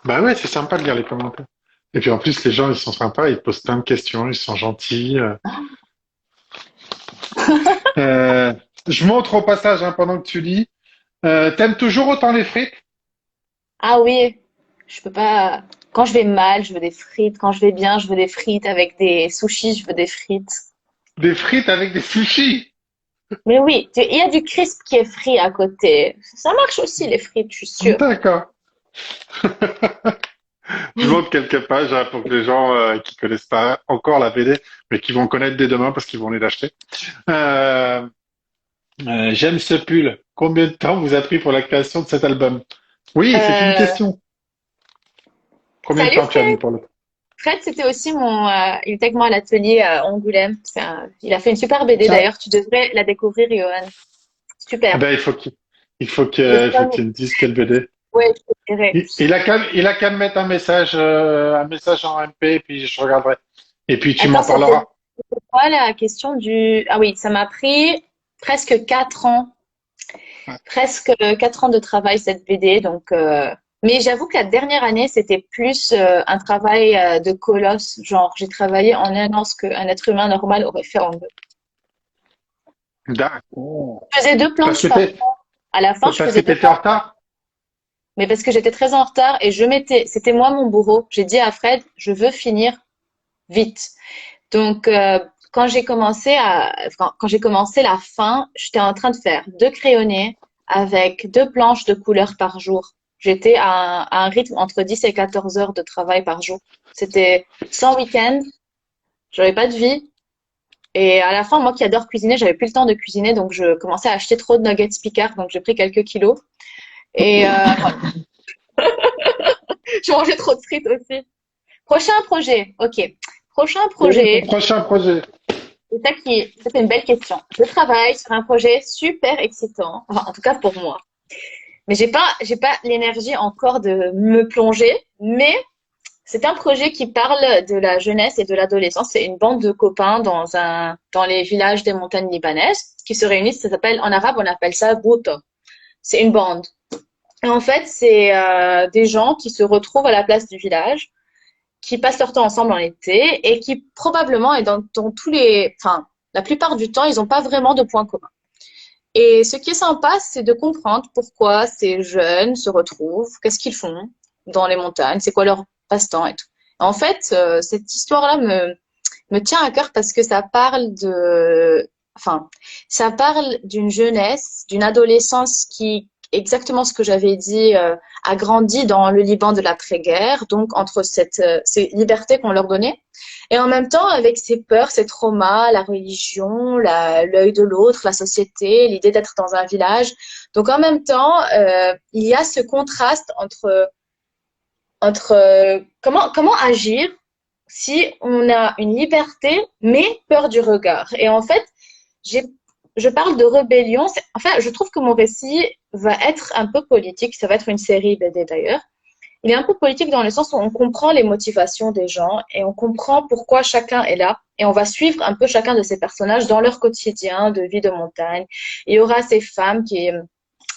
Speaker 1: Bah ouais, c'est sympa de lire les commentaires. Et puis en plus, les gens, ils sont sympas, ils posent plein de questions, ils sont gentils. Euh, je montre au passage, hein, pendant que tu lis. T'aimes toujours autant les frites?
Speaker 2: Ah oui, je peux pas. Quand je vais mal, je veux des frites. Quand je vais bien, je veux des frites. Avec des sushis, je veux des frites.
Speaker 1: Des frites avec des sushis?
Speaker 2: Mais oui, il y a du crisp qui est frit à côté. Ça marche aussi, les frites, je suis sûre.
Speaker 1: D'accord. Je montre quelques pages, hein, pour que les gens qui connaissent pas encore la BD, mais qui vont connaître dès demain parce qu'ils vont aller l'acheter. Euh, J'aime ce pull. Combien de temps vous a pris pour la création de cet album? Oui, c'est une
Speaker 2: Euh,
Speaker 1: question. Combien de
Speaker 2: Salut
Speaker 1: temps tu as mis
Speaker 2: Fred!
Speaker 1: pour le...
Speaker 2: Fred, c'était aussi il était avec moi à l'atelier à Angoulême. Il a fait une super BD
Speaker 1: Tiens,
Speaker 2: d'ailleurs. Tu devrais la découvrir, Johan.
Speaker 1: ah
Speaker 2: Super.
Speaker 1: ben,
Speaker 2: Le
Speaker 1: il faut que
Speaker 2: tome,
Speaker 1: tu me dises quelle BD.
Speaker 2: ouais, je te dirai.
Speaker 1: Il a qu'à me mettre un message en MP, et puis je regarderai. Et puis tu
Speaker 2: Attends,
Speaker 1: m'en
Speaker 2: c'était
Speaker 1: parleras.
Speaker 2: quoi la question du... Ah oui, ça m'a pris presque 4 ans. Presque 4 ans de travail, cette BD. Mais j'avoue que la dernière année, c'était plus un travail de colosse. Genre, j'ai travaillé en un an ce qu'un être humain normal aurait fait en deux.
Speaker 1: D'accord.
Speaker 2: Je faisais deux
Speaker 1: Parce
Speaker 2: planches
Speaker 1: que
Speaker 2: par an. À la fin, je
Speaker 1: parce que
Speaker 2: faisais deux
Speaker 1: t'étais en
Speaker 2: planches.
Speaker 1: retard?
Speaker 2: Mais parce que j'étais très en retard et c'était moi mon bourreau. J'ai dit à Fred, je veux finir vite. Donc, quand j'ai commencé la fin, j'étais en train de faire deux crayonnés avec deux planches de couleur par jour. J'étais à un rythme entre 10 et 14 heures de travail par jour. C'était sans week-end, j'avais pas de vie. Et à la fin, moi qui adore cuisiner, j'avais plus le temps de cuisiner, donc je commençais à acheter trop de nuggets Picard, donc j'ai pris quelques kilos. Et je mangeais trop de frites aussi. Prochain projet, ok. Prochain
Speaker 1: Quel est ton
Speaker 2: projet,
Speaker 1: prochain projet?
Speaker 2: c'est une belle question. Je travaille sur un projet super excitant, enfin, en tout cas pour moi. Mais j'ai pas l'énergie encore de me plonger, mais c'est un projet qui parle de la jeunesse et de l'adolescence. C'est une bande de copains dans les villages des montagnes libanaises qui se réunissent. Ça s'appelle, en arabe, on appelle ça Bouta. C'est une bande. Et en fait, c'est des gens qui se retrouvent à la place du village, qui passent leur temps ensemble en été et qui probablement, et dans enfin, la plupart du temps, ils n'ont pas vraiment de points communs. Et ce qui est sympa, c'est de comprendre pourquoi ces jeunes se retrouvent, qu'est-ce qu'ils font dans les montagnes, c'est quoi leur passe-temps et tout. En fait, cette histoire-là me tient à cœur parce que enfin, ça parle d'une jeunesse, d'une adolescence qui, exactement ce que j'avais dit, a grandi dans le Liban de l'après-guerre, donc entre ces libertés qu'on leur donnait, et en même temps avec ses peurs, ses traumas, la religion, l'œil de l'autre, la société, l'idée d'être dans un village. Donc en même temps, il y a ce contraste entre comment agir si on a une liberté, mais peur du regard. Et en fait, j'ai, je parle de rébellion. Enfin, je trouve que mon récit va être un peu politique. Ça va être une série BD d'ailleurs. Il est un peu politique dans le sens où on comprend les motivations des gens et on comprend pourquoi chacun est là. Et on va suivre un peu chacun de ces personnages dans leur quotidien de vie de montagne. Il y aura ces femmes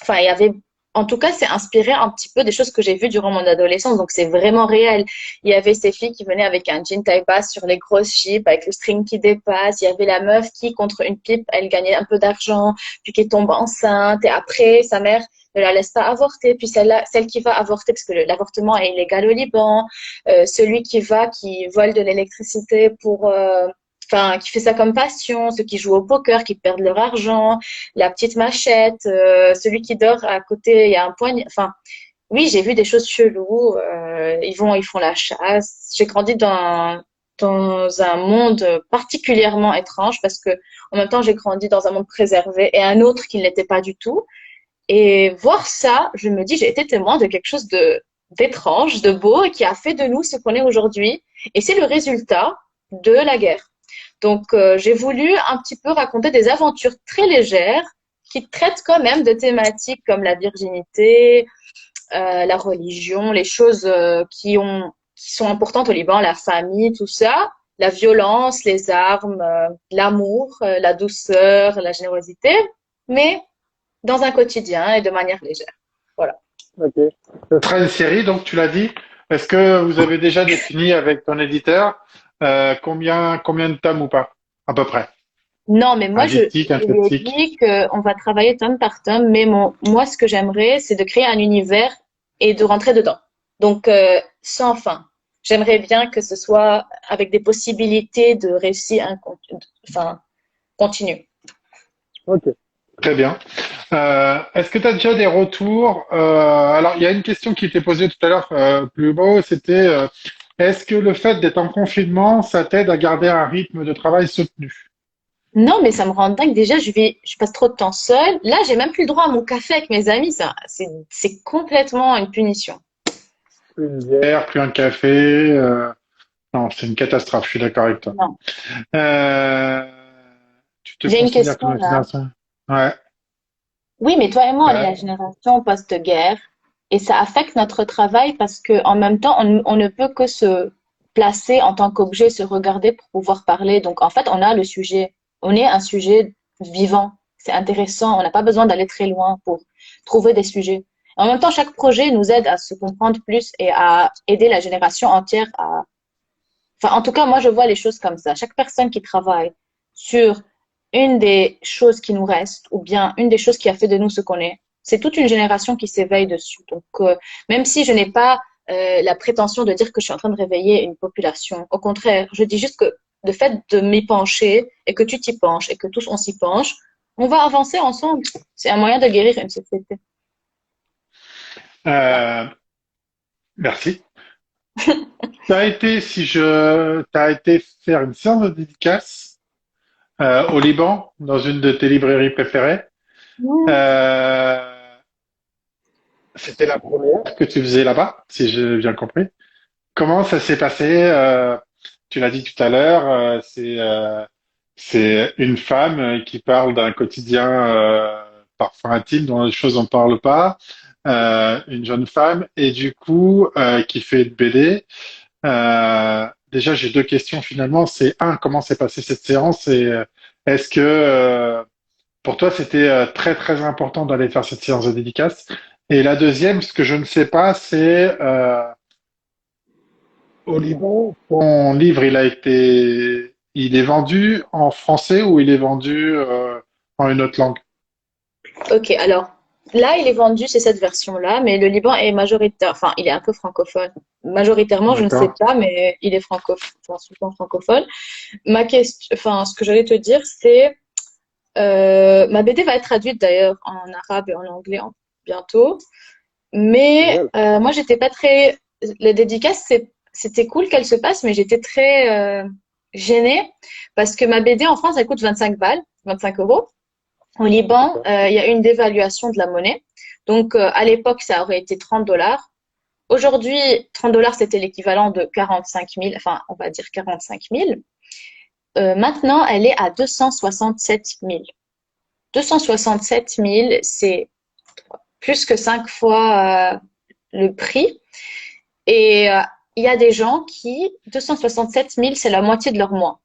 Speaker 2: enfin, il y avait, en tout cas, c'est inspiré un petit peu des choses que j'ai vues durant mon adolescence, donc c'est vraiment réel. Il y avait ces filles qui venaient avec un jean taille basse sur les grosses chips, avec le string qui dépasse. Il y avait la meuf qui, contre une pipe, elle gagnait un peu d'argent, puis qui tombe enceinte, et après, sa mère ne la laisse pas avorter, puis celle qui va avorter, parce que l'avortement est illégal au Liban, celui qui vole de l'électricité enfin, qui fait ça comme passion, ceux qui jouent au poker, qui perdent leur argent, la petite machette, celui qui dort à côté, il y a un poignet. Enfin, oui, j'ai vu des choses cheloues. Ils font la chasse. J'ai grandi dans un monde particulièrement étrange parce que en même temps, j'ai grandi dans un monde préservé et un autre qui ne l'était pas du tout. Et voir ça, je me dis, j'ai été témoin de quelque chose d'étrange, de beau et qui a fait de nous ce qu'on est aujourd'hui. Et c'est le résultat de la guerre. Donc, j'ai voulu un petit peu raconter des aventures très légères qui traitent quand même de thématiques comme la virginité, la religion, les choses qui ont qui sont importantes au Liban, la famille, tout ça, la violence, les armes, l'amour, la douceur, la générosité, mais dans un quotidien et de manière légère. Voilà.
Speaker 1: Ok. Ce sera une série, donc tu l'as dit. Est-ce que vous avez déjà défini avec ton éditeur combien de tomes ou pas, à peu près?
Speaker 2: Non, mais moi,
Speaker 1: Un
Speaker 2: je
Speaker 1: diptyque, un
Speaker 2: lui ai
Speaker 1: triptyque.
Speaker 2: dit qu'on va travailler tome par tome, mais moi, ce que j'aimerais, c'est de créer un univers et de rentrer dedans. Donc, sans fin. J'aimerais bien que ce soit avec des possibilités de réussir enfin, continu.
Speaker 1: Ok. Très bien. Est-ce que tu as déjà des retours? Alors, il y a une question qui était posée tout à l'heure plus haut, c'était est-ce que le fait d'être en confinement, ça t'aide à garder un rythme de travail soutenu?
Speaker 2: Non, mais ça me rend dingue. Déjà, je passe trop de temps seule. Là, j'ai même plus le droit à mon café avec mes amis. Ça, c'est complètement une punition.
Speaker 1: Plus une bière, plus un café. Non, c'est une catastrophe, je suis d'accord avec toi.
Speaker 2: Non.
Speaker 1: Euh, Tu te
Speaker 2: J'ai une
Speaker 1: considères comme
Speaker 2: question
Speaker 1: une
Speaker 2: là.
Speaker 1: génération? Ouais,
Speaker 2: Oui, mais toi et moi, on est la
Speaker 1: ouais.
Speaker 2: génération post-guerre et ça affecte notre travail parce que en même temps, on ne peut que se placer en tant qu'objet, se regarder pour pouvoir parler. Donc, en fait, on a le sujet. On est un sujet vivant. C'est intéressant. On n'a pas besoin d'aller très loin pour trouver des sujets. En même temps, chaque projet nous aide à se comprendre plus et à aider la génération entière à… Enfin, en tout cas, moi, je vois les choses comme ça. Chaque personne qui travaille sur une des choses qui nous restent, ou bien une des choses qui a fait de nous ce qu'on est, c'est toute une génération qui s'éveille dessus. Donc, même si je n'ai pas la prétention de dire que je suis en train de réveiller une population, au contraire, je dis juste que le fait de m'y pencher et que tu t'y penches et que tous on s'y penche, on va avancer ensemble. C'est un moyen de guérir une société. Voilà.
Speaker 1: Euh, Merci. T'as été faire une séance de dédicace au Liban, dans une de tes librairies préférées. Euh, C'était la première que tu faisais là-bas, si j'ai bien compris. Comment ça s'est passé? Tu l'as dit tout à l'heure, c'est une femme qui parle d'un quotidien parfois intime dont les choses n'en parlent pas, une jeune femme, et du coup qui fait de BD. Déjà, j'ai deux questions finalement. C'est un, comment s'est passée cette séance et est-ce que pour toi c'était très très important d'aller faire cette séance de dédicace? Et la deuxième, ce que je ne sais pas, c'est au Liban, ton livre, il est vendu en français ou il est vendu en une autre langue?
Speaker 2: Ok, alors là, il est vendu, c'est cette version-là, mais le Liban est majoritaire, enfin, il est un peu francophone. Majoritairement, je ne sais
Speaker 1: D'accord.
Speaker 2: pas, mais il est francophone, enfin, souvent francophone. Ma question, enfin, ce que j'allais te dire, c'est, ma BD va être traduite d'ailleurs en arabe et en anglais bientôt, mais
Speaker 1: Génial.
Speaker 2: moi, j'étais pas très, les dédicaces, c'était cool qu'elles se passent, mais j'étais très gênée parce que ma BD en France, elle coûte 25 balles, 25 euros. Au Liban,
Speaker 1: D'accord.
Speaker 2: il y a eu une dévaluation de la monnaie. Donc, à l'époque, ça aurait été 30 dollars. Aujourd'hui, 30 dollars, c'était l'équivalent de 45 000, enfin, on va dire 45 000. Maintenant, elle est à 267 000. 267 000, c'est plus que 5 fois le prix. Et il y a des gens qui, 267 000, c'est la moitié de leur mois.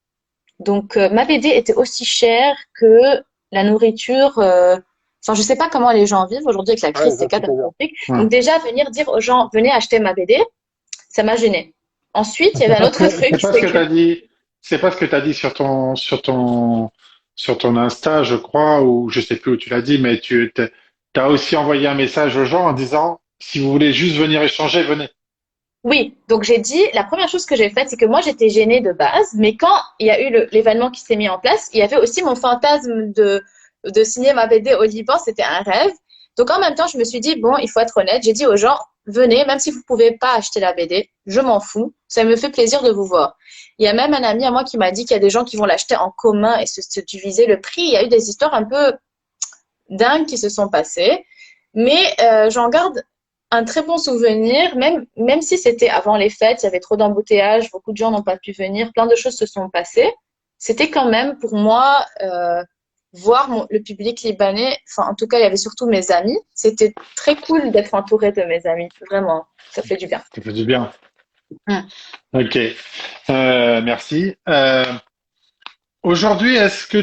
Speaker 2: Donc, ma BD était aussi chère que la nourriture. Enfin, je sais pas comment les gens vivent aujourd'hui avec la
Speaker 1: Ouais,
Speaker 2: crise,
Speaker 1: je
Speaker 2: c'est
Speaker 1: vois ce que tu veux dire.
Speaker 2: catastrophique.
Speaker 1: Ouais.
Speaker 2: Donc déjà, venir dire aux gens, venez acheter ma BD, ça m'a gênée. Ensuite, il y
Speaker 1: C'est
Speaker 2: avait un
Speaker 1: pas ce
Speaker 2: autre
Speaker 1: que
Speaker 2: truc,
Speaker 1: c'est pas ce
Speaker 2: c'est
Speaker 1: que
Speaker 2: que
Speaker 1: t'as dit. C'est pas ce que t'as dit sur ton Insta, je crois, ou je sais plus où tu l'as dit, mais tu t'as aussi envoyé un message aux gens en disant si vous voulez juste venir échanger, venez.
Speaker 2: oui. Donc j'ai dit, la première chose que j'ai faite, c'est que moi j'étais gênée de base, mais quand il y a eu l'événement qui s'est mis en place, il y avait aussi mon fantasme de signer ma BD au Liban, c'était un rêve. Donc en même temps, je me suis dit, bon, il faut être honnête. J'ai dit aux gens, venez, même si vous pouvez pas acheter la BD, je m'en fous. Ça me fait plaisir de vous voir. Il y a même un ami à moi qui m'a dit qu'il y a des gens qui vont l'acheter en commun et se diviser le prix. Il y a eu des histoires un peu dingues qui se sont passées. Mais j'en garde un très bon souvenir, même si c'était avant les fêtes, il y avait trop d'embouteillages, beaucoup de gens n'ont pas pu venir, plein de choses se sont passées. C'était quand même pour moi voir le public libanais, enfin en tout cas il y avait surtout mes amis. C'était très cool d'être entourée de mes amis, vraiment, ça fait du bien.
Speaker 1: Ça fait du bien.
Speaker 2: Mm.
Speaker 1: Ok, merci. Aujourd'hui, est-ce que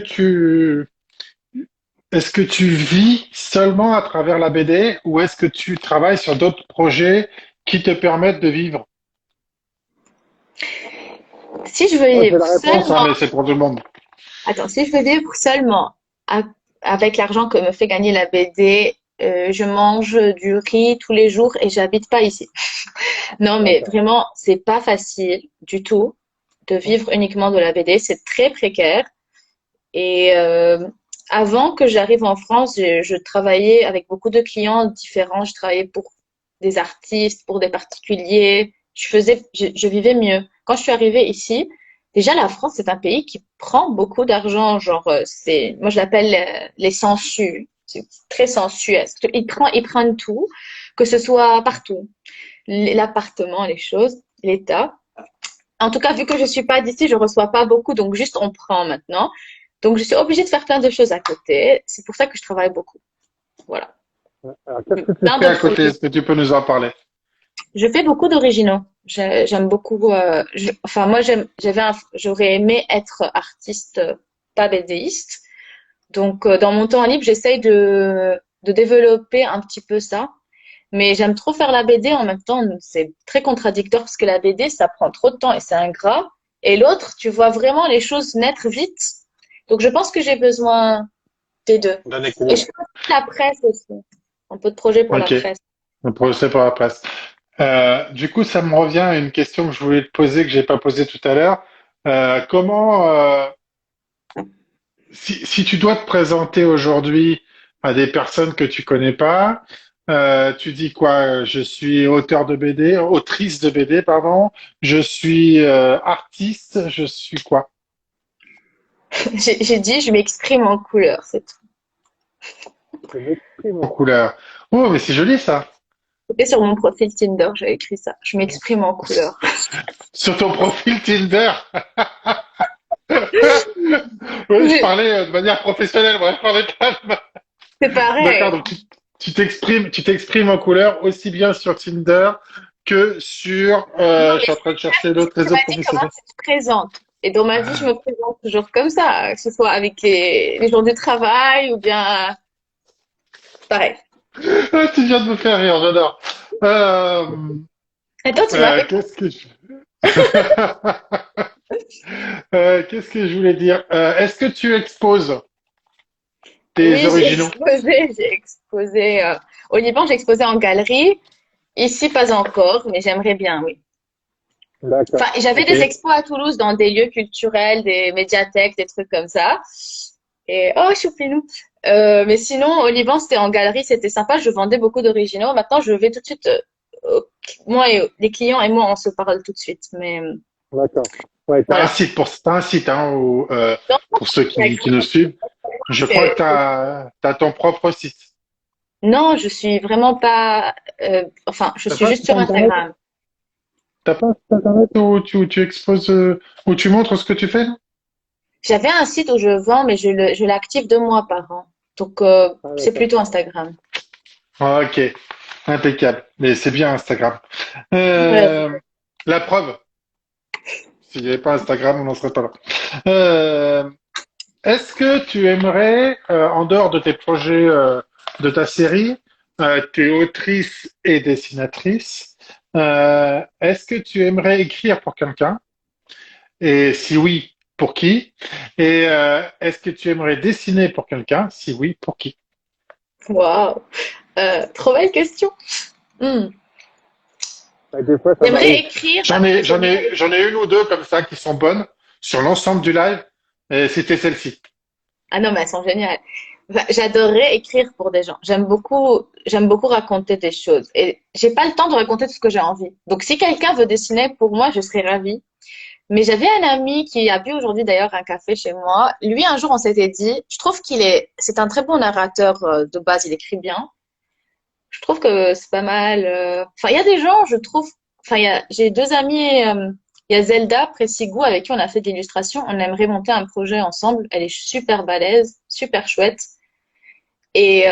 Speaker 1: tu vis seulement à travers la BD ou est-ce que tu travailles sur d'autres projets qui te permettent de vivre?
Speaker 2: Si je veux
Speaker 1: Moi, j'ai
Speaker 2: vivre
Speaker 1: la réponse, hein,
Speaker 2: seulement,
Speaker 1: mais c'est pour tout le monde.
Speaker 2: attends, si je veux vivre seulement a- avec l'argent que me fait gagner la BD, je mange du riz tous les jours et j'habite pas ici. Non, mais
Speaker 1: D'accord.
Speaker 2: vraiment, c'est pas facile du tout de vivre uniquement de la BD. C'est très précaire. Et avant que j'arrive en France, je travaillais avec beaucoup de clients différents. Je travaillais pour des artistes, pour des particuliers. Je vivais mieux. Quand je suis arrivée ici, déjà la France, c'est un pays qui prend beaucoup d'argent. Genre, moi je l'appelle les sangsues. C'est très sensuel. Ils prennent tout, que ce soit partout. L'appartement, les choses, l'État. En tout cas, vu que je suis pas d'ici, je reçois pas beaucoup, donc juste on prend maintenant. Donc je suis obligée de faire plein de choses à côté. C'est pour ça que je travaille beaucoup. Voilà.
Speaker 1: Alors, qu'est-ce que tu
Speaker 2: Plein
Speaker 1: fais
Speaker 2: de
Speaker 1: à côté?
Speaker 2: projets.
Speaker 1: Est-ce que tu peux nous en parler?
Speaker 2: Je fais beaucoup d'originaux. J'aime beaucoup. Enfin, moi, j'aurais aimé être artiste, pas BDiste. Donc, dans mon temps libre, j'essaye de développer un petit peu ça. Mais j'aime trop faire la BD en même temps. C'est très contradictoire parce que la BD, ça prend trop de temps et c'est ingrat. Et l'autre, tu vois vraiment les choses naître vite. Donc, je pense que j'ai besoin des deux.
Speaker 1: D'un
Speaker 2: Et je
Speaker 1: équilibre.
Speaker 2: fais aussi la presse aussi. Un peu de projet pour la
Speaker 1: Ok,
Speaker 2: presse.
Speaker 1: le procès pour la presse. Du coup, ça me revient à une question que je voulais te poser, que j'ai pas posée tout à l'heure. Comment, si tu dois te présenter aujourd'hui à des personnes que tu connais pas, tu dis quoi? Je suis auteur de BD, autrice de BD, pardon. Je suis artiste. Je suis quoi?
Speaker 2: J'ai dit, je m'exprime en couleur, c'est tout.
Speaker 1: Je m'exprime en couleur. Oh, mais c'est joli ça.
Speaker 2: C'était sur mon profil Tinder, j'ai écrit ça. Je m'exprime en couleur.
Speaker 1: Sur ton profil Tinder. Oui, je parlais de manière professionnelle. Moi, je parlais pas.
Speaker 2: C'est
Speaker 1: D'accord,
Speaker 2: pareil.
Speaker 1: donc tu t'exprimes en couleur aussi bien sur Tinder que sur,
Speaker 2: Non,
Speaker 1: je
Speaker 2: mais
Speaker 1: suis en train de chercher l'autre
Speaker 2: tu
Speaker 1: réseau
Speaker 2: m'as dit comment
Speaker 1: professionnel.
Speaker 2: tu te présentes. Et dans ma vie, je me présente toujours comme ça, que ce soit avec les gens du travail ou bien pareil.
Speaker 1: Ah, tu viens de me faire rire, j'adore. Euh,
Speaker 2: Et toi, tu m'as fait quoi?
Speaker 1: qu'est-ce que je... qu'est-ce que je voulais dire? Est-ce que tu exposes tes
Speaker 2: Oui,
Speaker 1: originaux?
Speaker 2: j'ai exposé au Liban, j'ai exposé en galerie. Ici, pas encore, mais j'aimerais bien, oui.
Speaker 1: D'accord.
Speaker 2: Enfin, j'avais
Speaker 1: Ok.
Speaker 2: des expos à Toulouse dans des lieux culturels, des médiathèques, des trucs comme ça. Et oh, choupinou. Mais sinon, au Liban, c'était en galerie, c'était sympa. Je vendais beaucoup d'originaux. Maintenant, je vais tout de suite. Moi et les clients et moi, on se parle tout de suite. Mais
Speaker 1: D'accord. Ouais,
Speaker 2: voilà.
Speaker 1: t'as un site hein,
Speaker 2: Non,
Speaker 1: pour ceux qui nous suivent. Je crois que
Speaker 2: c'est-
Speaker 1: t'as ton propre site.
Speaker 2: non, je suis vraiment pas. Enfin, je
Speaker 1: T'as
Speaker 2: suis
Speaker 1: pas un
Speaker 2: juste
Speaker 1: site
Speaker 2: sur
Speaker 1: internet?
Speaker 2: Instagram.
Speaker 1: T'as pas un site internet où tu exposes, où tu montres ce que tu fais?
Speaker 2: J'avais un site où je vends, mais je l'active 2 mois par an. Donc,
Speaker 1: Ah,
Speaker 2: c'est
Speaker 1: d'accord.
Speaker 2: plutôt Instagram.
Speaker 1: Ah, ok, impeccable. Mais c'est bien Instagram.
Speaker 2: Ouais.
Speaker 1: Euh, la preuve, s'il n'y avait pas Instagram, on n'en serait pas là. Euh, est-ce que tu aimerais, en dehors de tes projets, de ta série, tu es autrice et dessinatrice, est-ce que tu aimerais écrire pour quelqu'un? Et si oui, pour qui? Et est-ce que tu aimerais dessiner pour quelqu'un? Si oui, pour qui?
Speaker 2: Waouh. Trop belle question. Hmm.
Speaker 1: Ouais, des fois, ça
Speaker 2: J'aimerais
Speaker 1: m'arrive.
Speaker 2: écrire.
Speaker 1: J'en ai une ou deux comme ça qui sont bonnes sur l'ensemble du live. Et c'était celle-ci.
Speaker 2: Ah non, mais elles sont géniales. Enfin, j'adorerais écrire pour des gens. J'aime beaucoup raconter des choses. Et j'ai pas le temps de raconter tout ce que j'ai envie. Donc, si quelqu'un veut dessiner pour moi, je serais ravie. Mais j'avais un ami qui a bu aujourd'hui d'ailleurs un café chez moi. Lui, un jour, on s'était dit, je trouve c'est un très bon narrateur de base. Il écrit bien. Je trouve que c'est pas mal. Enfin, il y a des gens, je trouve. Enfin, j'ai deux amis. Il y a Zelda Pressigou avec qui on a fait de l'illustration. On aimerait monter un projet ensemble. Elle est super balèze, super chouette. Et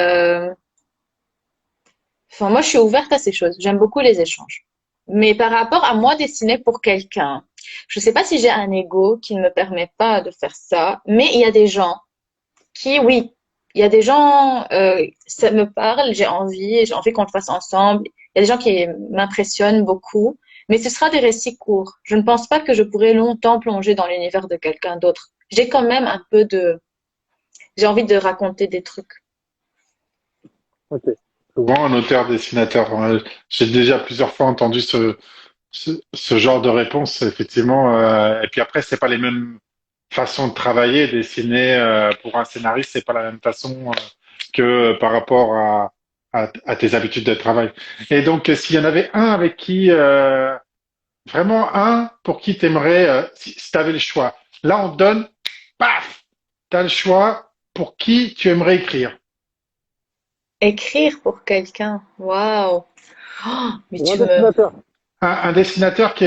Speaker 2: enfin, moi, je suis ouverte à ces choses. J'aime beaucoup les échanges. Mais par rapport à moi dessiner pour quelqu'un, je sais pas si j'ai un ego qui ne me permet pas de faire ça, mais il y a des gens qui, oui, il y a des gens, ça me parle, j'ai envie qu'on le fasse ensemble. Il y a des gens qui m'impressionnent beaucoup, mais ce sera des récits courts. Je ne pense pas que je pourrais longtemps plonger dans l'univers de quelqu'un d'autre. J'ai quand même j'ai envie de raconter des trucs.
Speaker 1: Ok. Souvent, un auteur-dessinateur. J'ai déjà plusieurs fois entendu ce genre de réponse, effectivement. Et puis après, c'est pas les mêmes façons de travailler. Dessiner pour un scénariste, c'est pas la même façon que par rapport à tes habitudes de travail. Et donc, s'il y en avait un avec qui, vraiment un pour qui t'aimerais, si tu avais le choix. Là, on te donne, paf, t'as le choix pour qui tu aimerais écrire.
Speaker 2: Écrire pour quelqu'un, waouh! Oh, mais
Speaker 3: Pour un
Speaker 2: tu me,
Speaker 3: dessinateur.
Speaker 1: Un dessinateur qui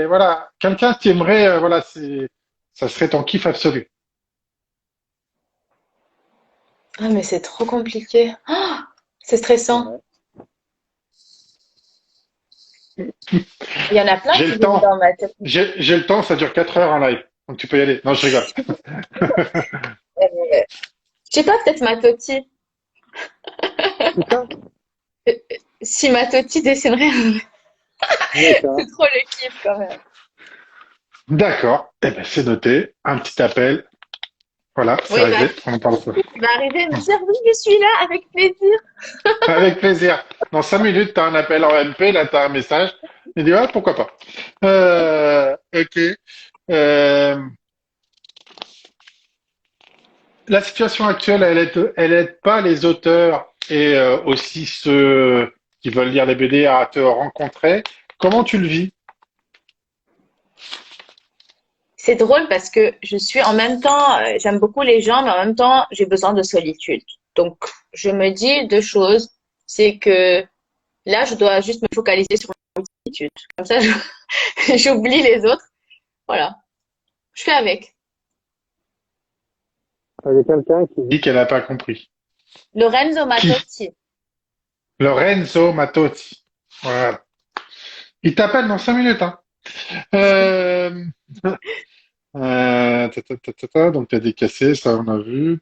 Speaker 1: voilà, quelqu'un qui aimerait, voilà, ça serait ton kiff absolu.
Speaker 2: ah mais c'est trop compliqué. Oh, c'est stressant.
Speaker 3: Ouais.
Speaker 2: Il y en a plein
Speaker 1: J'ai
Speaker 2: qui
Speaker 1: le
Speaker 2: viennent
Speaker 1: temps,
Speaker 2: dans ma tête.
Speaker 1: j'ai le temps, ça dure 4 heures en live, donc tu peux y aller. Non, je rigole.
Speaker 2: Je sais pas, peut-être ma Toti.
Speaker 3: C'est ça?
Speaker 2: Si ma Toti dessinerait,
Speaker 3: D'accord.
Speaker 2: c'est trop le kiff quand même.
Speaker 1: D'accord, eh ben, c'est noté. Un petit appel, voilà, c'est
Speaker 2: Oui,
Speaker 1: réglé. On en parle.
Speaker 2: il va arriver et me dire oui, je suis là avec plaisir.
Speaker 1: Avec plaisir. Dans 5 minutes, tu as un appel en MP, là, tu as un message. Il dit, ah, pourquoi pas. Ok. Euh, la situation actuelle, elle aide pas les auteurs et aussi ceux qui veulent lire les BD à te rencontrer. Comment tu le vis?
Speaker 2: C'est drôle parce que je suis en même temps, j'aime beaucoup les gens, mais en même temps, j'ai besoin de solitude. Donc, je me dis deux choses. C'est que là, je dois juste me focaliser sur ma solitude. Comme ça, j'oublie les autres. Voilà. Je fais avec.
Speaker 3: Avec quelqu'un qui
Speaker 1: Dit qu'elle n'a pas compris.
Speaker 2: Lorenzo
Speaker 1: Qui?
Speaker 2: Matotti.
Speaker 1: Lorenzo Matotti. Voilà. Il t'appelle dans 5 minutes, hein. Euh, donc, t'as décaissé, ça, on a vu.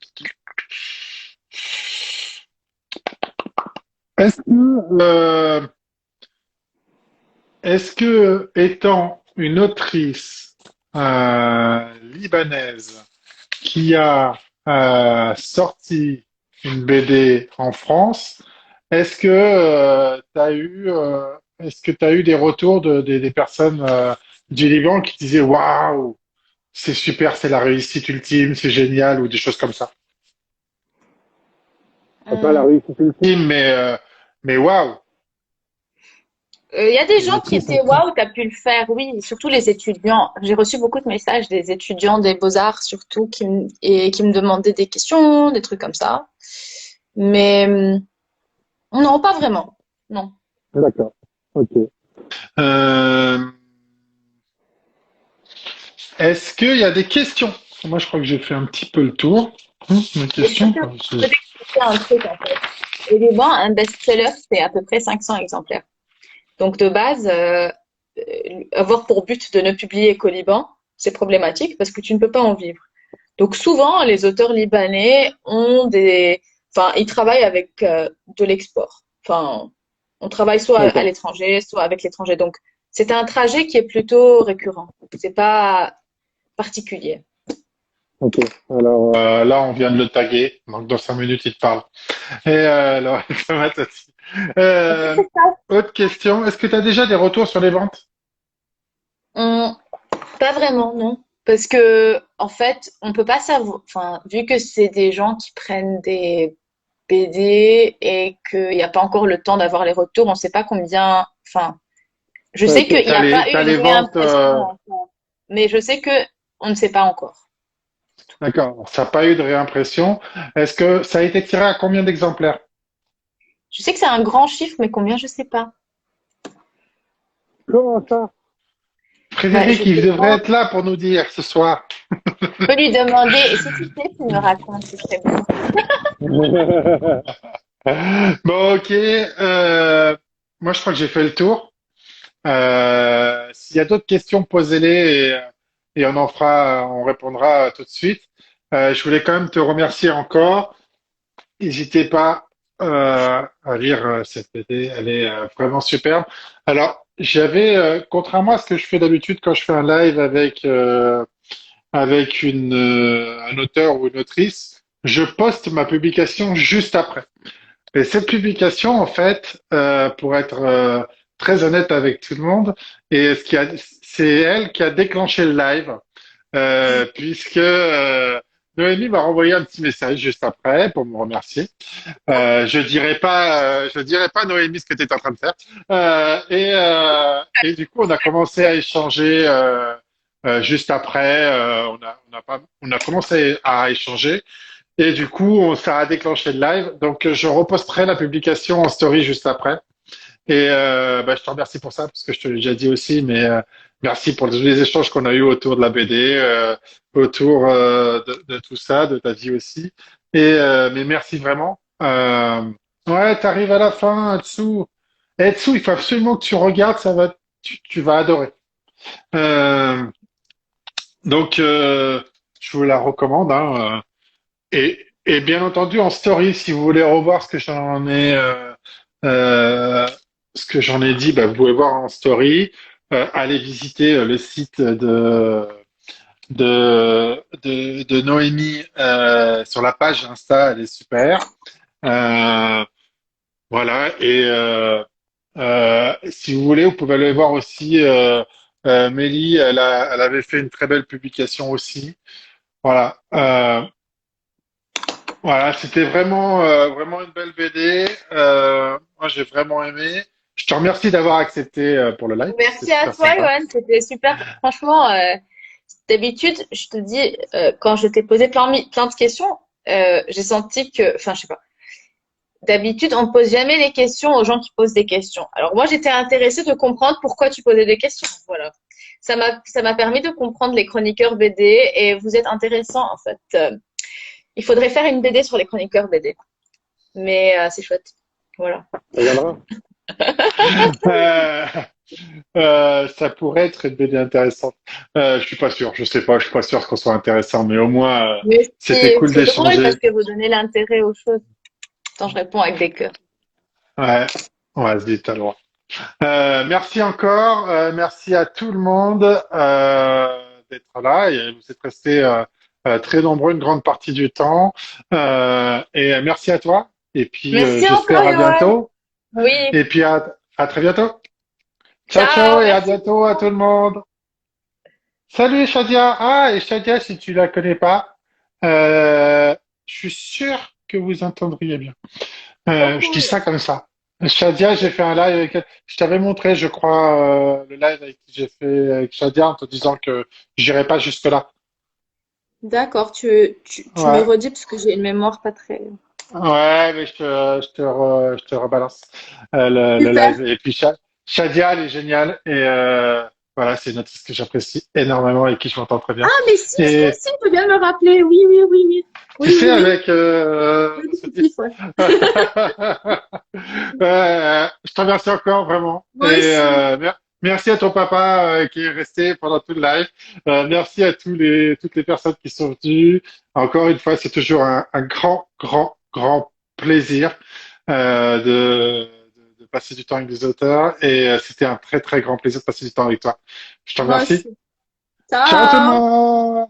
Speaker 1: Est-ce que, étant une autrice libanaise qui a sorti une BD en France, est-ce que tu as eu des retours des personnes du Liban qui disaient waouh, c'est super, c'est la réussite ultime, c'est génial ou des choses comme ça?
Speaker 3: n'a pas la
Speaker 2: Hum.
Speaker 3: réussite ultime.
Speaker 1: Mais waouh,
Speaker 2: Il y a des
Speaker 3: Les
Speaker 2: gens qui
Speaker 3: autrices
Speaker 2: étaient
Speaker 3: aussi.
Speaker 2: waouh, t'as pu le faire, oui, surtout les étudiants. J'ai reçu beaucoup de messages des étudiants des beaux-arts, surtout, qui me demandaient des questions, des trucs comme ça. Mais non, pas vraiment. Non.
Speaker 3: D'accord. Ok.
Speaker 1: euh, est-ce qu'il y a des questions? Moi, je crois que j'ai fait un petit peu le tour. Mes
Speaker 2: Mais je peux
Speaker 1: questions.
Speaker 2: je peux t'expliquer un truc, en fait. Au Liban, un best-seller, c'est à peu près 500 exemplaires. Donc, de base, avoir pour but de ne publier qu'au Liban, c'est problématique parce que tu ne peux pas en vivre. Donc souvent, les auteurs libanais enfin, ils travaillent avec de l'export. Enfin, on travaille soit à
Speaker 3: D'accord.
Speaker 2: l'étranger, soit avec l'étranger. Donc c'est un trajet qui est plutôt récurrent. C'est pas particulier.
Speaker 3: Ok. Alors,
Speaker 1: Là, on vient de le taguer, donc dans 5 minutes, il te parle. Et alors, ça va, toi aussi. Autre question, est-ce que tu as déjà des retours sur les ventes?
Speaker 2: Hum, Pas vraiment, non. Parce que, en fait, on peut pas savoir, enfin, vu que c'est des gens qui prennent des BD et qu'il n'y a pas encore le temps d'avoir les retours, on sait pas combien, enfin, je sais
Speaker 3: ok.
Speaker 2: qu'il n'y a pas eu
Speaker 1: T'as
Speaker 2: une
Speaker 1: les ventes,
Speaker 2: réimpression encore, mais je sais que on ne sait pas encore.
Speaker 1: d'accord, ça n'a pas eu de réimpression. Est-ce que ça a été tiré à combien d'exemplaires?
Speaker 2: Je sais que c'est un grand chiffre, mais combien, je sais pas.
Speaker 3: Comment ça?
Speaker 2: Bah, je
Speaker 1: Frédéric, il
Speaker 2: sais
Speaker 1: devrait
Speaker 2: pas.
Speaker 1: être là pour nous dire ce soir.
Speaker 2: Je peux lui demander, et si tu sais, tu me racontes, ce serait bien.
Speaker 1: Bon, ok. Moi, je crois que j'ai fait le tour. S'il y a d'autres questions, posez-les et on répondra tout de suite. Je voulais quand même te remercier encore. N'hésitez pas à lire cette BD, elle est vraiment superbe. Alors, contrairement à ce que je fais d'habitude quand je fais un live avec un auteur ou une autrice, je poste ma publication juste après. Et cette publication, en fait, pour être très honnête avec tout le monde, et c'est elle qui a déclenché le live, puisque Noémie m'a renvoyé un petit message juste après pour me remercier. Je dirais pas Noémie ce que tu es en train de faire. Et du coup, on a commencé à échanger juste après. On a commencé à échanger. Et du coup, ça a déclenché le live. Donc, je reposterai la publication en story juste après. Et je te remercie pour ça, parce que je te l'ai déjà dit aussi, mais merci pour les échanges qu'on a eus autour de la BD, autour de tout ça, de ta vie aussi. Mais merci vraiment. Ouais, t'arrives à la fin, Atsu. Et Atsu, il faut absolument que tu regardes, tu vas adorer. Euh, donc, je vous la recommande. Hein, et bien entendu, en story, si vous voulez revoir euh, ce que j'en ai dit, bah, vous pouvez voir en story. Allez visiter le site de Noémie sur la page Insta, elle est super. Euh, voilà. Et si vous voulez, vous pouvez aller voir aussi Mélie, elle avait fait une très belle publication aussi. Voilà. Voilà, c'était vraiment une belle BD. Moi, j'ai vraiment aimé. Je te remercie d'avoir accepté pour le live. C'était
Speaker 2: Merci à
Speaker 1: super
Speaker 2: toi,
Speaker 1: sympa.
Speaker 2: Johan. C'était super. Franchement, d'habitude, je te dis, quand je t'ai posé plein de questions, j'ai senti que, enfin, je sais pas. D'habitude, on pose jamais les questions aux gens qui posent des questions. Alors moi, j'étais intéressée de comprendre pourquoi tu posais des questions. Voilà. Ça m'a permis de comprendre les chroniqueurs BD et vous êtes intéressant en fait. Il faudrait faire une BD sur les chroniqueurs BD. Mais c'est chouette. Voilà.
Speaker 3: Ça viendra.
Speaker 1: Euh, ça pourrait être une BD intéressante. Je suis pas sûr, je sais pas, je suis pas sûr qu'on soit intéressant, mais au moins,
Speaker 2: Mais
Speaker 1: c'était cool
Speaker 2: c'est drôle parce
Speaker 1: d'échanger.
Speaker 2: que vous donnez l'intérêt aux choses. Quand je réponds avec des cœurs.
Speaker 1: Ouais, vas-y, t'as le droit. Merci encore, merci à tout le monde d'être là et vous êtes restés très nombreux une grande partie du temps. Et merci à toi. Et puis
Speaker 2: Merci encore,
Speaker 1: j'espère à
Speaker 2: Johan.
Speaker 1: bientôt.
Speaker 2: Oui.
Speaker 1: Et puis à très bientôt. Ciao ciao
Speaker 2: Ciao.
Speaker 1: et à
Speaker 2: Merci
Speaker 1: bientôt à tout le monde. Salut Shadia. Ah et Shadia, si tu la connais pas, je suis sûr que vous entendriez bien. Je dis
Speaker 2: beaucoup.
Speaker 1: ça comme ça. Shadia, j'ai fait un live avec elle. Je t'avais montré, je crois, le live avec qui j'ai fait avec Shadia en te disant que j'irai pas jusque-là.
Speaker 2: D'accord, tu me
Speaker 1: Ouais,
Speaker 2: redis parce que j'ai une mémoire pas très.
Speaker 1: ouais, mais je te rebalance le
Speaker 2: Super.
Speaker 1: live. Et puis Shadia, elle est géniale et voilà, c'est une artiste que j'apprécie énormément et qui je m'entends très bien.
Speaker 2: Ah, mais
Speaker 1: Et
Speaker 2: si, tu viens de me rappeler. Oui, oui, oui, oui.
Speaker 1: tu
Speaker 2: Oui,
Speaker 1: sais,
Speaker 2: oui, oui.
Speaker 1: avec
Speaker 2: Le
Speaker 1: Sophie.
Speaker 2: détective, ouais.
Speaker 1: Je te remercie encore vraiment.
Speaker 2: Moi aussi.
Speaker 1: Merci à ton papa qui est resté pendant tout le live. Merci à toutes les personnes qui sont venues. Encore une fois, c'est toujours un grand plaisir de passer du temps avec des auteurs. Et c'était un très grand plaisir de passer du temps avec toi. Je te
Speaker 2: Moi
Speaker 1: remercie.
Speaker 2: aussi.
Speaker 1: Ciao tout le
Speaker 2: Ciao.
Speaker 1: monde!